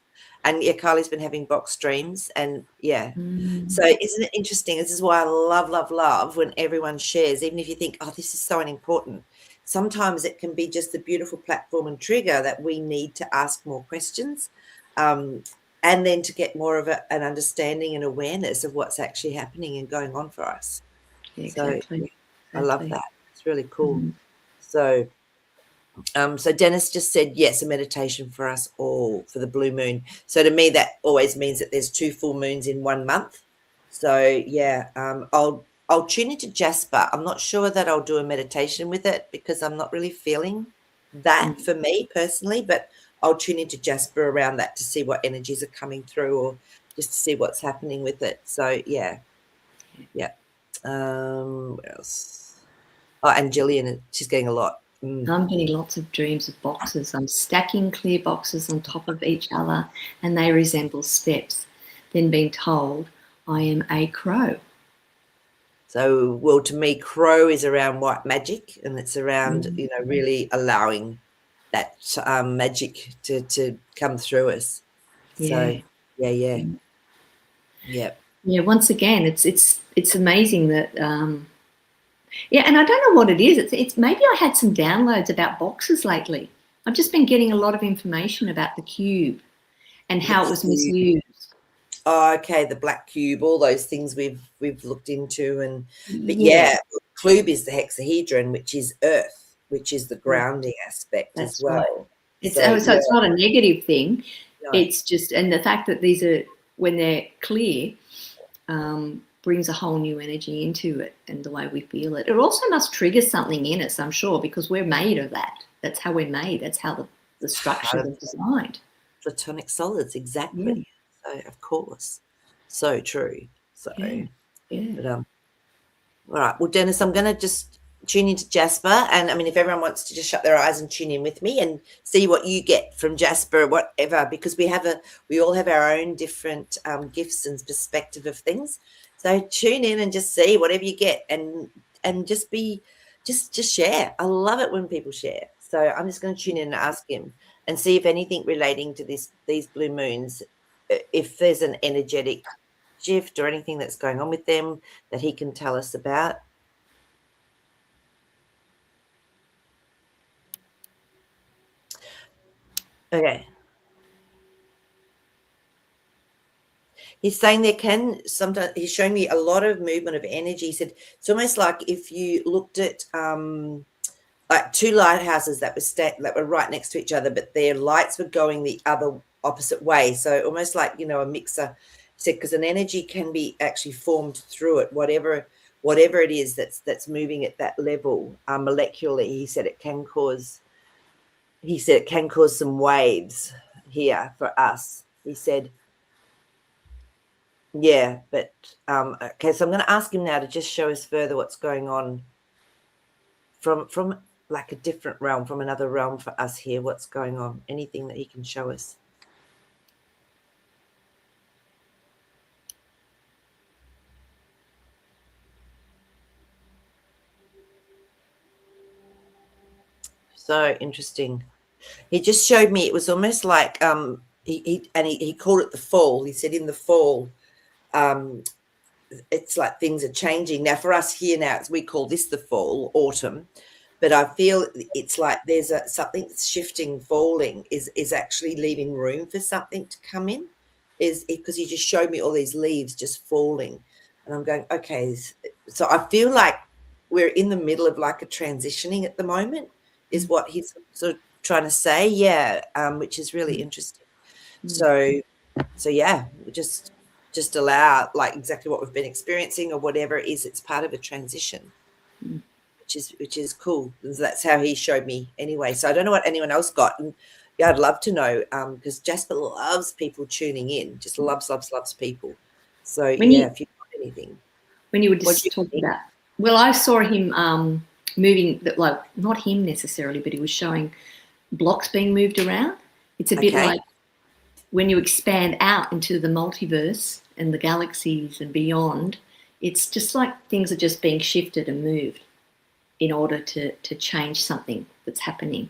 And yeah, Kylie's been having box dreams, and so isn't it interesting? This is why I love when everyone shares, even if you think, oh, this is so unimportant. Sometimes it can be just a beautiful platform and trigger that we need to ask more questions, and then to get more of an understanding and awareness of what's actually happening and going on for us. Exactly. I love that. It's really cool. So Dennis just said, yes, a meditation for us all for the blue moon. So to me, that always means that there's 2 full moons in 1 month. So yeah, I'll tune into Jasper. I'm not sure that I'll do a meditation with it because I'm not really feeling that for me personally, but I'll tune into Jasper around that to see what energies are coming through, or just to see what's happening with it. So yeah. What else? Oh, and Jillian, she's getting a lot. I'm getting lots of dreams of boxes. I'm stacking clear boxes on top of each other, and they resemble steps. Then being told I am a crow. So, well, to me, crow is around white magic, and it's around, really allowing that magic to come through us. So, yeah. Once again, it's amazing that and I don't know what it is. It's maybe I had some downloads about boxes lately. I've just been getting a lot of information about the cube and how it was misused. Oh, okay, the black cube, all those things we've looked into, but cube is the hexahedron, which is earth, which is the grounding aspect as well. Right. So it's not a negative thing. No. It's just, and the fact that these are, when they're clear, brings a whole new energy into it and the way we feel it. It also must trigger something in us, I'm sure, because we're made of that. That's how we're made. That's how the structure is designed. Platonic solids, exactly. So, of course. So true. So, but, all right. Well, Dennis, I'm going to just tune into Jasper. And I mean, if everyone wants to just shut their eyes and tune in with me and see what you get from Jasper, whatever, because we all have our own different gifts and perspective of things. So tune in and just see whatever you get, and just share. I love it when people share. So I'm just going to tune in and ask him and see if anything relating to these blue moons, if there's an energetic shift or anything that's going on with them that he can tell us about. Okay. He's saying there can sometimes, he's showing me a lot of movement of energy. He said it's almost like if you looked at like 2 lighthouses that were right next to each other, but their lights were going the other opposite way. So almost like, a mixer. He said, because an energy can be actually formed through it, whatever it is that's moving at that level molecularly. He said it can cause some waves here for us. He said, yeah, but okay, so I'm going to ask him now to just show us further what's going on from like a different realm, from another realm for us here. What's going on? Anything that he can show us. So interesting. He just showed me, it was almost like he called it the fall. He said in the fall, it's like things are changing. Now for us here now, we call this the fall, autumn, but I feel it's like there's something that's shifting, falling, is actually leaving room for something to come in, because he just showed me all these leaves just falling, and I'm going, okay, so I feel like we're in the middle of like a transitioning at the moment, is what he's sort of trying to say, which is really interesting. So So yeah, just allow, like, exactly what we've been experiencing or whatever it is. It's part of a transition, Mm. which is cool. That's how he showed me anyway. So I don't know what anyone else got, and yeah, I'd love to know, because Jasper loves people tuning in, just loves people. So When yeah, you if you got anything, when you were what do just you talking think? about, well, I saw him moving, like not him necessarily, but he was showing blocks being moved around. It's a bit Okay, like when you expand out into the multiverse and the galaxies and beyond, it's just like things are just being shifted and moved in order to change something that's happening,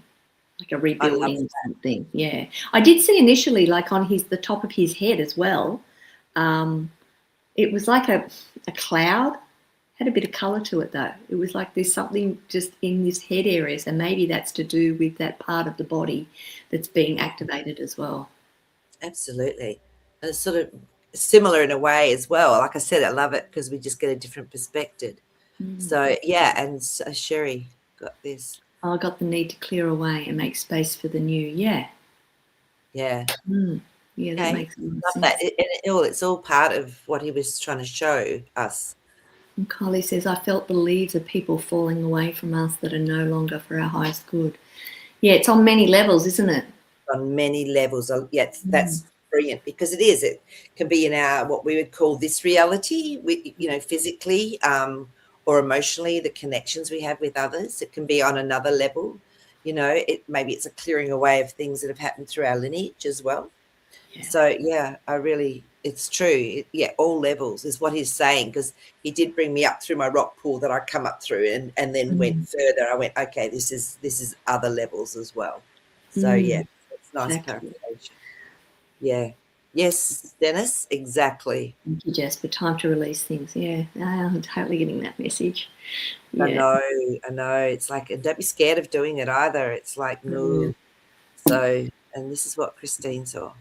like a I love rebuilding of that. something. Yeah, I did see initially, like on the top of his head as well. Um, it was like a cloud. Had a bit of colour to it though. It was like there's something just in this head area, so maybe that's to do with that part of the body that's being activated as well. Absolutely. And it's sort of similar in a way as well. Like I said, I love it because we just get a different perspective. Mm. So yeah, and Sherry got this. I got the need to clear away and make space for the new. Yeah. Yeah. Mm. Yeah, that Okay. makes a lot of Love that. sense. It's all part of what he was trying to show us And Kylie says, I felt the leaves of people falling away from us that are no longer for our highest good. Yeah, it's on many levels, isn't it? on many levels. Yeah, Mm. that's brilliant because it is. It can be in our what we would call this reality, physically, or emotionally, the connections we have with others. It can be on another level. Maybe it's a clearing away of things that have happened through our lineage as well. Yeah. So yeah, it's true. Yeah, all levels is what he's saying, because he did bring me up through my rock pool that I come up through, and then went Mm. further. I went, okay, this is other levels as well. So yeah, Mm. it's nice Exactly. clarification. Yeah. Yes, Dennis, exactly. Thank you, Jasper. Time to release things. Yeah, I'm totally getting that message. I Yeah. know, I know. It's like, and don't be scared of doing it either. It's like, Mm. no. So, and this is what Christine saw.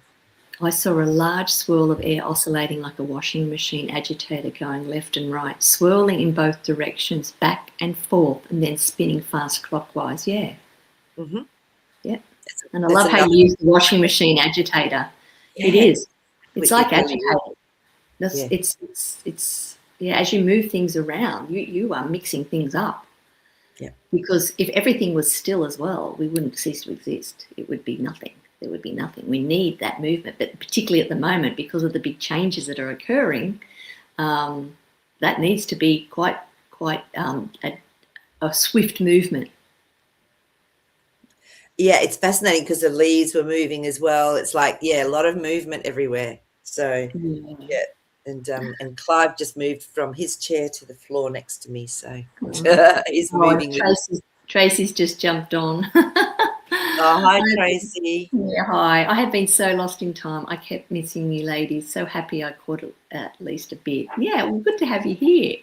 I saw a large swirl of air oscillating like a washing machine agitator going left and right, swirling in both directions, back and forth, and then spinning fast clockwise. Yeah, Hmm. yeah. That's, And I that's love how another, you use the washing machine agitator. It yeah, is. It's like it really is. agitating. That's Yeah. it's yeah. As you move things around, you are mixing things up. Yeah. Because if everything was still as well, we wouldn't cease to exist. It would be nothing. There would be nothing. We need that movement, but particularly at the moment, because of the big changes that are occurring, um, that needs to be quite a swift movement. Yeah, it's fascinating because the leaves were moving as well. It's like, yeah, a lot of movement everywhere. So, Yeah. yeah. And Clive just moved from his chair to the floor next to me. So Oh, he's oh, moving with. Tracy's just jumped on. Oh, hi, Tracy. Yeah, hi. I had been so lost in time. I kept missing you ladies. So happy I caught at least a bit. Yeah, well, good to have you here.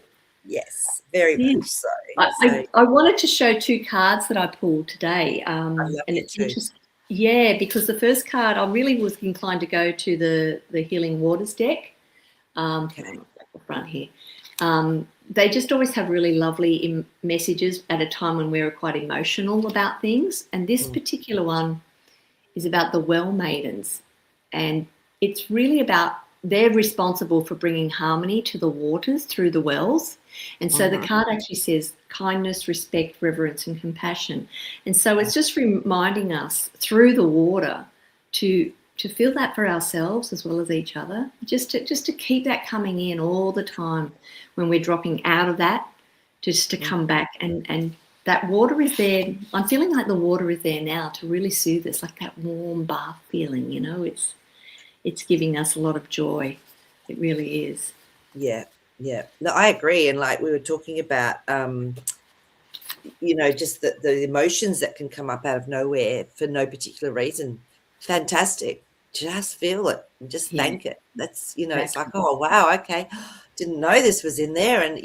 Yes, very Yeah. much so. I, So I, I wanted to show two cards that I pulled today. I love And you it's too. interesting. Yeah, because the first card, I really was inclined to go to the Healing Waters deck. Hang Okay. on, at the front here. They just always have really lovely messages at a time when we're quite emotional about things. And this Mm, particular one is about the well maidens. And it's really about they're responsible for bringing harmony to the waters through the wells. And so the mhm. card actually says kindness, respect, reverence, and compassion. And so it's just reminding us through the water to feel that for ourselves as well as each other, just to keep that coming in all the time when we're dropping out of that, just to Mm. come back and that water is there. I'm feeling like the water is there now to really soothe us, like that warm bath feeling, it's giving us a lot of joy. It really is. Yeah, yeah. No, I agree. And like we were talking about, just the emotions that can come up out of nowhere for no particular reason. Fantastic. Just feel it and just Yeah, thank it. It's like, exactly. oh, wow, okay. Didn't know this was in there. And,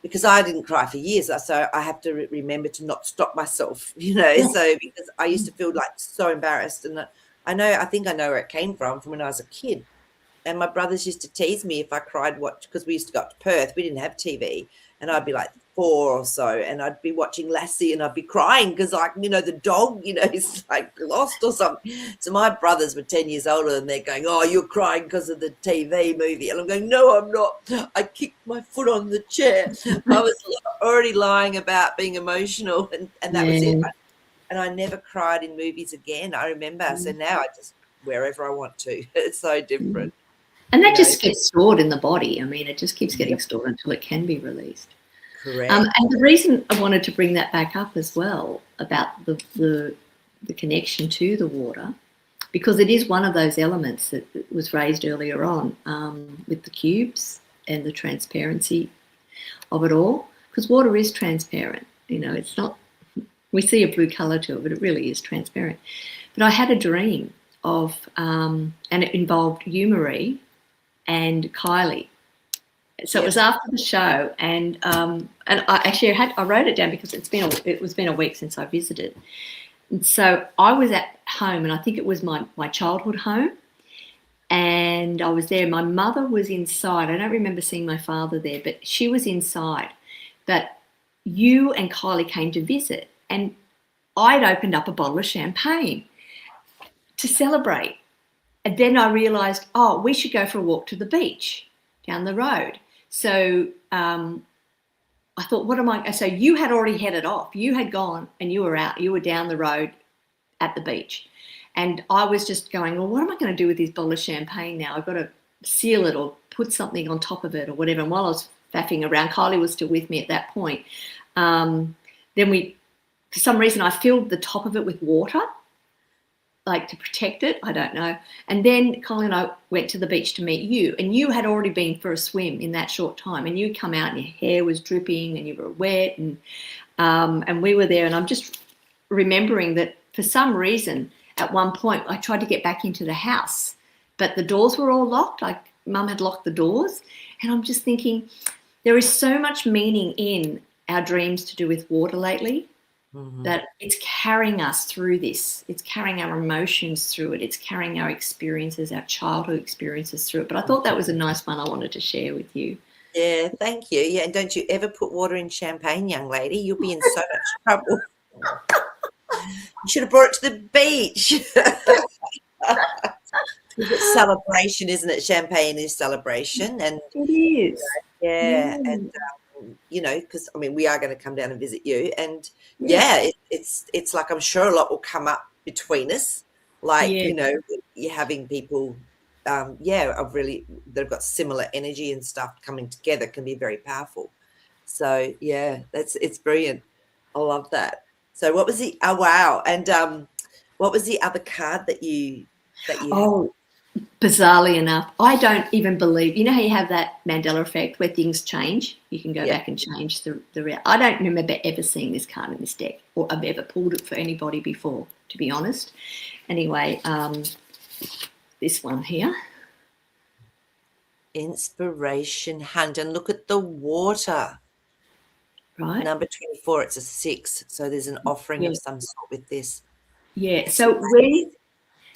because I didn't cry for years, so I have to remember to not stop myself, Yes. so because I used to feel like so embarrassed. And I think I know where it came from when I was a kid. And my brothers used to tease me if I cried, because we used to go up to Perth. We didn't have TV. And I'd be like 4 or so, and I'd be watching Lassie, and I'd be crying because, like, the dog, is like lost or something. So my brothers were 10 years older, and they're going, "Oh, you're crying because of the TV movie." And I'm going, "No, I'm not. I kicked my foot on the chair." I was already lying about being emotional, and that was it. And I never cried in movies again, I remember. So now I just, wherever I want to. It's so different. And that just gets stored in the body. I mean, it just keeps getting stored until it can be released. Correct. And the reason I wanted to bring that back up as well about the connection to the water, because it is one of those elements that was raised earlier on with the cubes and the transparency of it all. Because water is transparent. It's not, we see a blue colour to it, but it really is transparent. But I had a dream of, and it involved you, Marie, and Kylie. So it was after the show, and I wrote it down because it's been a week since I visited. And so I was at home, and I think it was my childhood home, and I was there. My mother was inside. I don't remember seeing my father there, but she was inside. But you and Kylie came to visit, and I'd opened up a bottle of champagne to celebrate. And then I realised, we should go for a walk to the beach down the road. So I thought, so you had already headed off. You had gone and you were out. You were down the road at the beach. And I was just going, well, what am I going to do with this bottle of champagne now? I've got to seal it or put something on top of it or whatever. And while I was faffing around, Kylie was still with me at that point. Then for some reason, I filled the top of it with water, like to protect it. I don't know. And then Kylie and I went to the beach to meet you, and you had already been for a swim in that short time, and you come out and your hair was dripping and you were wet, and we were there. And I'm just remembering that for some reason at one point I tried to get back into the house, but the doors were all locked. Like Mum had locked the doors, and I'm just thinking there is so much meaning in our dreams to do with water lately. Mm-hmm. That it's carrying us through this. It's carrying our emotions through it. It's carrying our experiences, our childhood experiences through it. But I thought that was a nice one I wanted to share with you. Yeah, thank you. Yeah, and don't you ever put water in champagne, young lady. You'll be in so much trouble. You should have brought it to the beach. It's celebration, isn't it? Champagne is celebration. And it is. Yeah. And because we are going to come down and visit you, and it's like I'm sure a lot will come up between us, like you're having people of really they've got similar energy and stuff coming together can be very powerful. So it's brilliant. I love that. So what was the wow, and what was the other card that you had? Bizarrely enough, I don't even believe, how you have that Mandela effect where things change. You can go back and change the I don't remember ever seeing this card in this deck, or I've ever pulled it for anybody before, to be honest. Anyway, this one here. Inspiration Hunt, and look at the water. Right. Number 24, it's a 6. So there's an offering of some sort with this. Yeah. So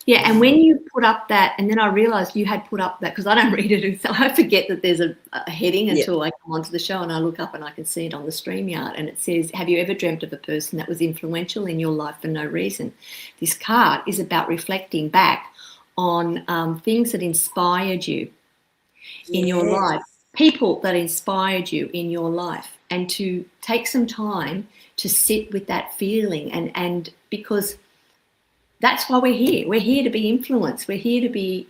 and when you put up that, and then I realised you had put up that, because I don't read it, so I forget that there's a heading until I come onto the show, and I look up and I can see it on the StreamYard, and it says, have you ever dreamt of a person that was influential in your life for no reason? This card is about reflecting back on things that inspired you in your life, people that inspired you in your life, and to take some time to sit with that feeling, and because that's why we're here. We're here to be influenced. We're here to be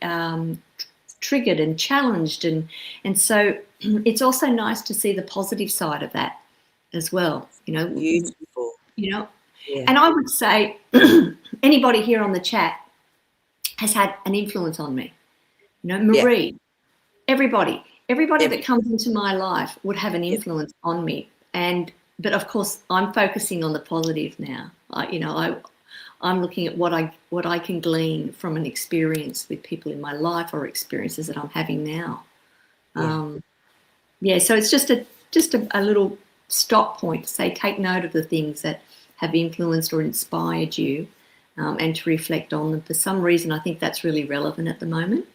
triggered and challenged. And so it's also nice to see the positive side of that as well. Beautiful. And I would say anybody here on the chat has had an influence on me. Marie, everybody that comes into my life would have an influence on me. But of course, I'm focusing on the positive now. I'm looking at what I can glean from an experience with people in my life or experiences that I'm having now. So it's just a little stop point to say, take note of the things that have influenced or inspired you, and to reflect on them. For some reason, I think that's really relevant at the moment.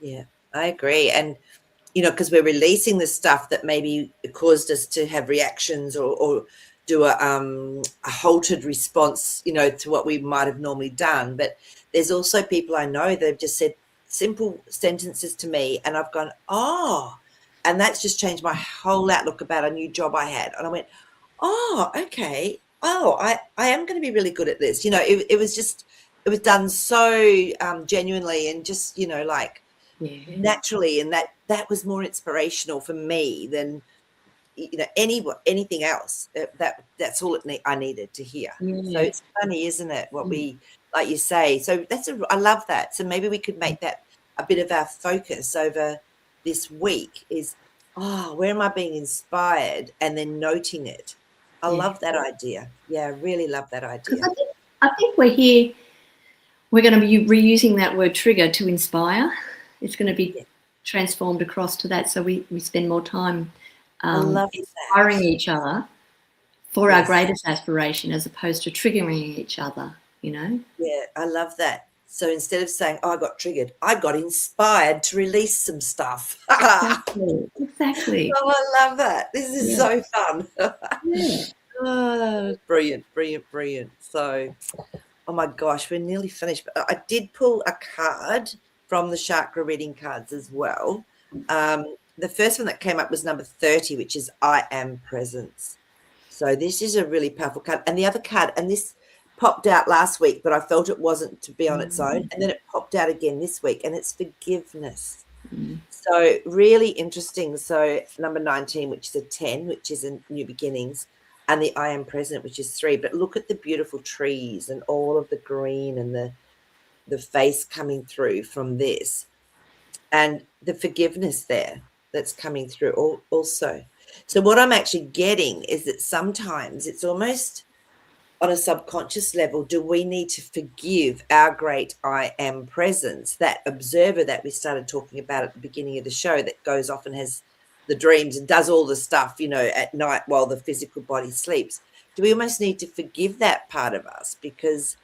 Yeah. I agree. And, because we're releasing the stuff that maybe caused us to have reactions or do a halted response, to what we might have normally done. But there's also people I know that have just said simple sentences to me, and I've gone, oh, and that's just changed my whole outlook about a new job I had. And I went, oh, okay. Oh, I am going to be really good at this. It was done so genuinely and just, like Yeah. naturally, and that was more inspirational for me than anything else. That's all I needed to hear. So Yeah. it's funny, isn't it, what Mm. we, like you say. So I love that. So maybe we could make that a bit of our focus over this week is, oh, where am I being inspired, and then noting it. I Yeah. love that idea. Yeah, I really love that Because idea. I think we're going to be reusing that word trigger to inspire. It's going to be Yeah, transformed across to that, so we spend more time I love inspiring that. each other for our Yes. greatest aspiration, as opposed to triggering each other, Yeah, I love that. So instead of saying, "Oh, I got triggered," I got inspired to release some stuff. Exactly. Exactly. Oh, I love that. This is Yeah. so fun. Yeah. Oh, brilliant, brilliant, brilliant. So, oh my gosh, we're nearly finished. But I did pull a card from the chakra reading cards as well. The first one that came up was number 30, which is I am presence. So this is a really powerful card. And the other card, and this popped out last week, but I felt it wasn't to be on its own. And then it popped out again this week, and it's forgiveness. Mm. So really interesting. So number 19, which is a 10, which is a new beginnings, and the I am present, which is 3. But look at the beautiful trees and all of the green and the face coming through from this, and the forgiveness there that's coming through also. So what I'm actually getting is that sometimes it's almost on a subconscious level, do we need to forgive our great I am presence, that observer that we started talking about at the beginning of the show, that goes off and has the dreams and does all the stuff, at night while the physical body sleeps? Do we almost need to forgive that part of us? Because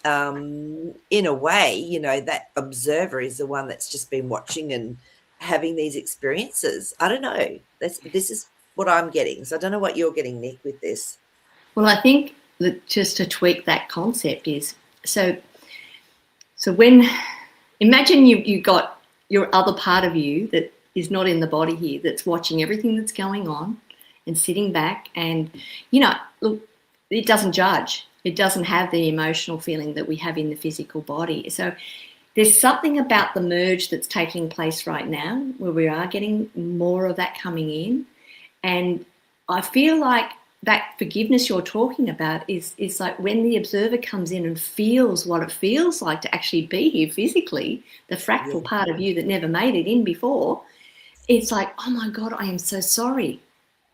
in a way, that observer is the one that's just been watching and having these experiences. I don't know. This is what I'm getting. So I don't know what you're getting, Nick, with this. Well, I think that just to tweak that concept is so when imagine you got your other part of you that is not in the body here, that's watching everything that's going on and sitting back, and look, it doesn't judge. It doesn't have the emotional feeling that we have in the physical body. So there's something about the merge that's taking place right now where we are getting more of that coming in. And I feel like that forgiveness you're talking about is like when the observer comes in and feels what it feels like to actually be here physically, the fractal part of you that never made it in before. It's like, oh my God, I am so sorry.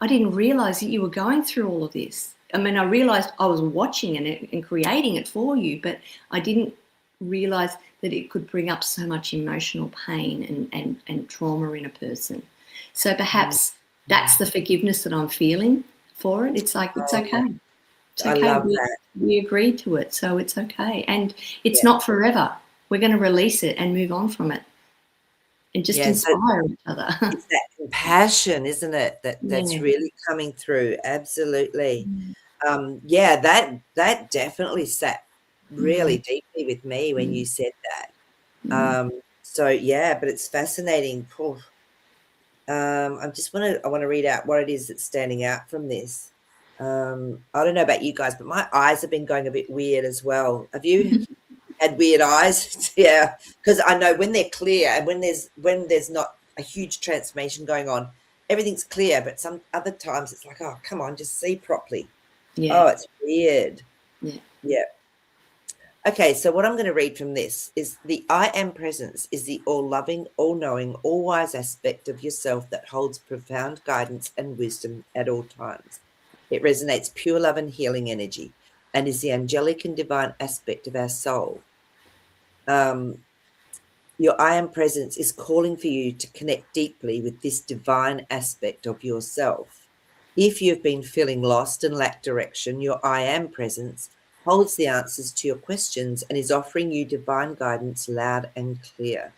I didn't realize that you were going through all of this. I mean, I realized I was watching it and creating it for you, but I didn't realize that it could bring up so much emotional pain and trauma in a person. So perhaps that's the forgiveness that I'm feeling for it. It's like, it's okay. It's I okay. love that. We agreed to it, so it's okay. And it's Yeah. not forever. We're going to release it and move on from it and just Yeah, so inspire each other. it's that compassion, isn't it? That's Yeah. really coming through. Absolutely. Mm. Yeah, that definitely sat really Mm. deeply with me when you Mm. said that. Mm. So yeah, but it's fascinating. I want to read out what it is that's standing out from this. I don't know about you guys, but my eyes have been going a bit weird as well. Have you had weird eyes? Yeah, because I know when they're clear and when there's not a huge transformation going on, everything's clear. But some other times it's like, oh, come on, just see properly. Yeah. Oh, it's weird. Yeah. Yeah. Okay, so what I'm going to read from this is the I am presence is the all-loving, all-knowing, all-wise aspect of yourself that holds profound guidance and wisdom at all times. It resonates pure love and healing energy and is the angelic and divine aspect of our soul. Your I am presence is calling for you to connect deeply with this divine aspect of yourself. If you've been feeling lost and lack direction, your I am presence holds the answers to your questions and is offering you divine guidance loud and clear.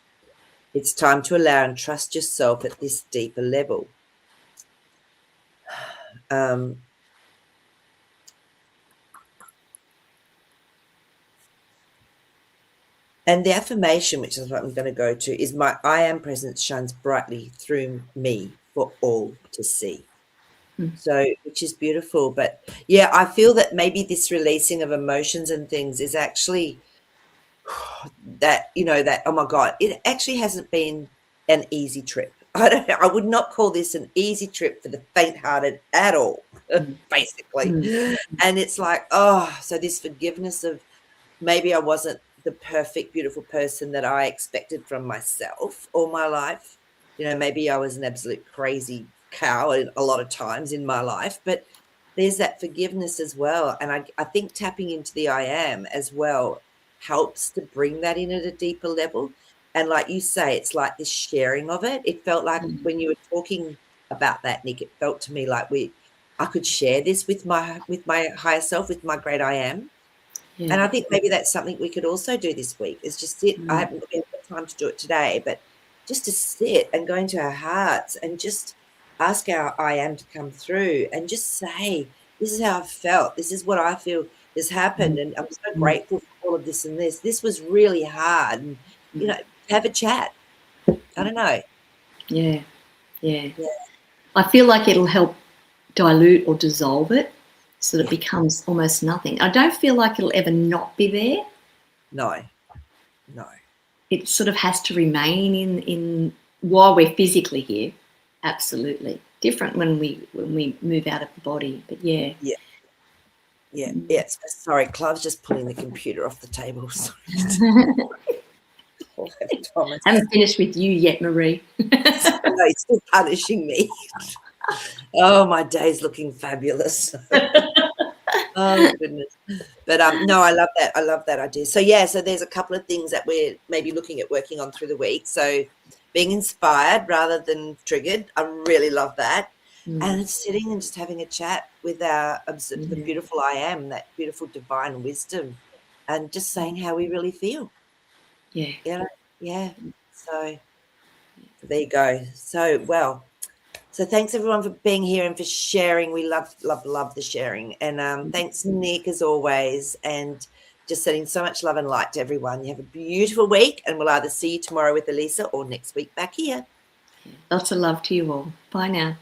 It's time to allow and trust yourself at this deeper level. And the affirmation, which is what I'm going to go to, is my I am presence shines brightly through me for all to see. So, which is beautiful. But yeah, I feel that maybe this releasing of emotions and things is actually that, that, oh my God, it actually hasn't been an easy trip. I would not call this an easy trip for the faint-hearted at all, basically. And it's like, so this forgiveness of maybe I wasn't the perfect, beautiful person that I expected from myself all my life. Maybe I was an absolute crazy cow a lot of times in my life, but there's that forgiveness as well. And I think tapping into the I am as well helps to bring that in at a deeper level. And like you say, it's like this sharing of it. It felt like when you were talking about that, Nick, it felt to me like I could share this with my higher self, with my great I am. Yeah. And I think maybe that's something we could also do this week, is just sit. I haven't got time to do it today, but just to sit and go into our hearts and just ask our I am to come through and just say, this is how I felt. This is what I feel has happened. And I'm so grateful for all of this and this. This was really hard. And, have a chat. I don't know. Yeah. I feel like it'll help dilute or dissolve it so that it becomes almost nothing. I don't feel like it'll ever not be there. No. It sort of has to remain in while we're physically here. Absolutely. Different when we move out of the body. But yeah. Yeah. Sorry, Clive's just pulling the computer off the table. Sorry. Haven't finished with you yet, Marie. No, he's still punishing me. Oh, my day's looking fabulous. Oh, goodness. But no, I love that. I love that idea. So yeah, so there's a couple of things that we're maybe looking at working on through the week. So being inspired rather than triggered, I really love that. And sitting and just having a chat with the beautiful I am, that beautiful divine wisdom, and just saying how we really feel. Yeah. Yeah. So there you go. So thanks everyone for being here and for sharing. We love the sharing. And thanks, Nick, as always. And just sending so much love and light to everyone. You have a beautiful week, and we'll either see you tomorrow with Elisa or next week back here. Lots of love to you all. Bye now.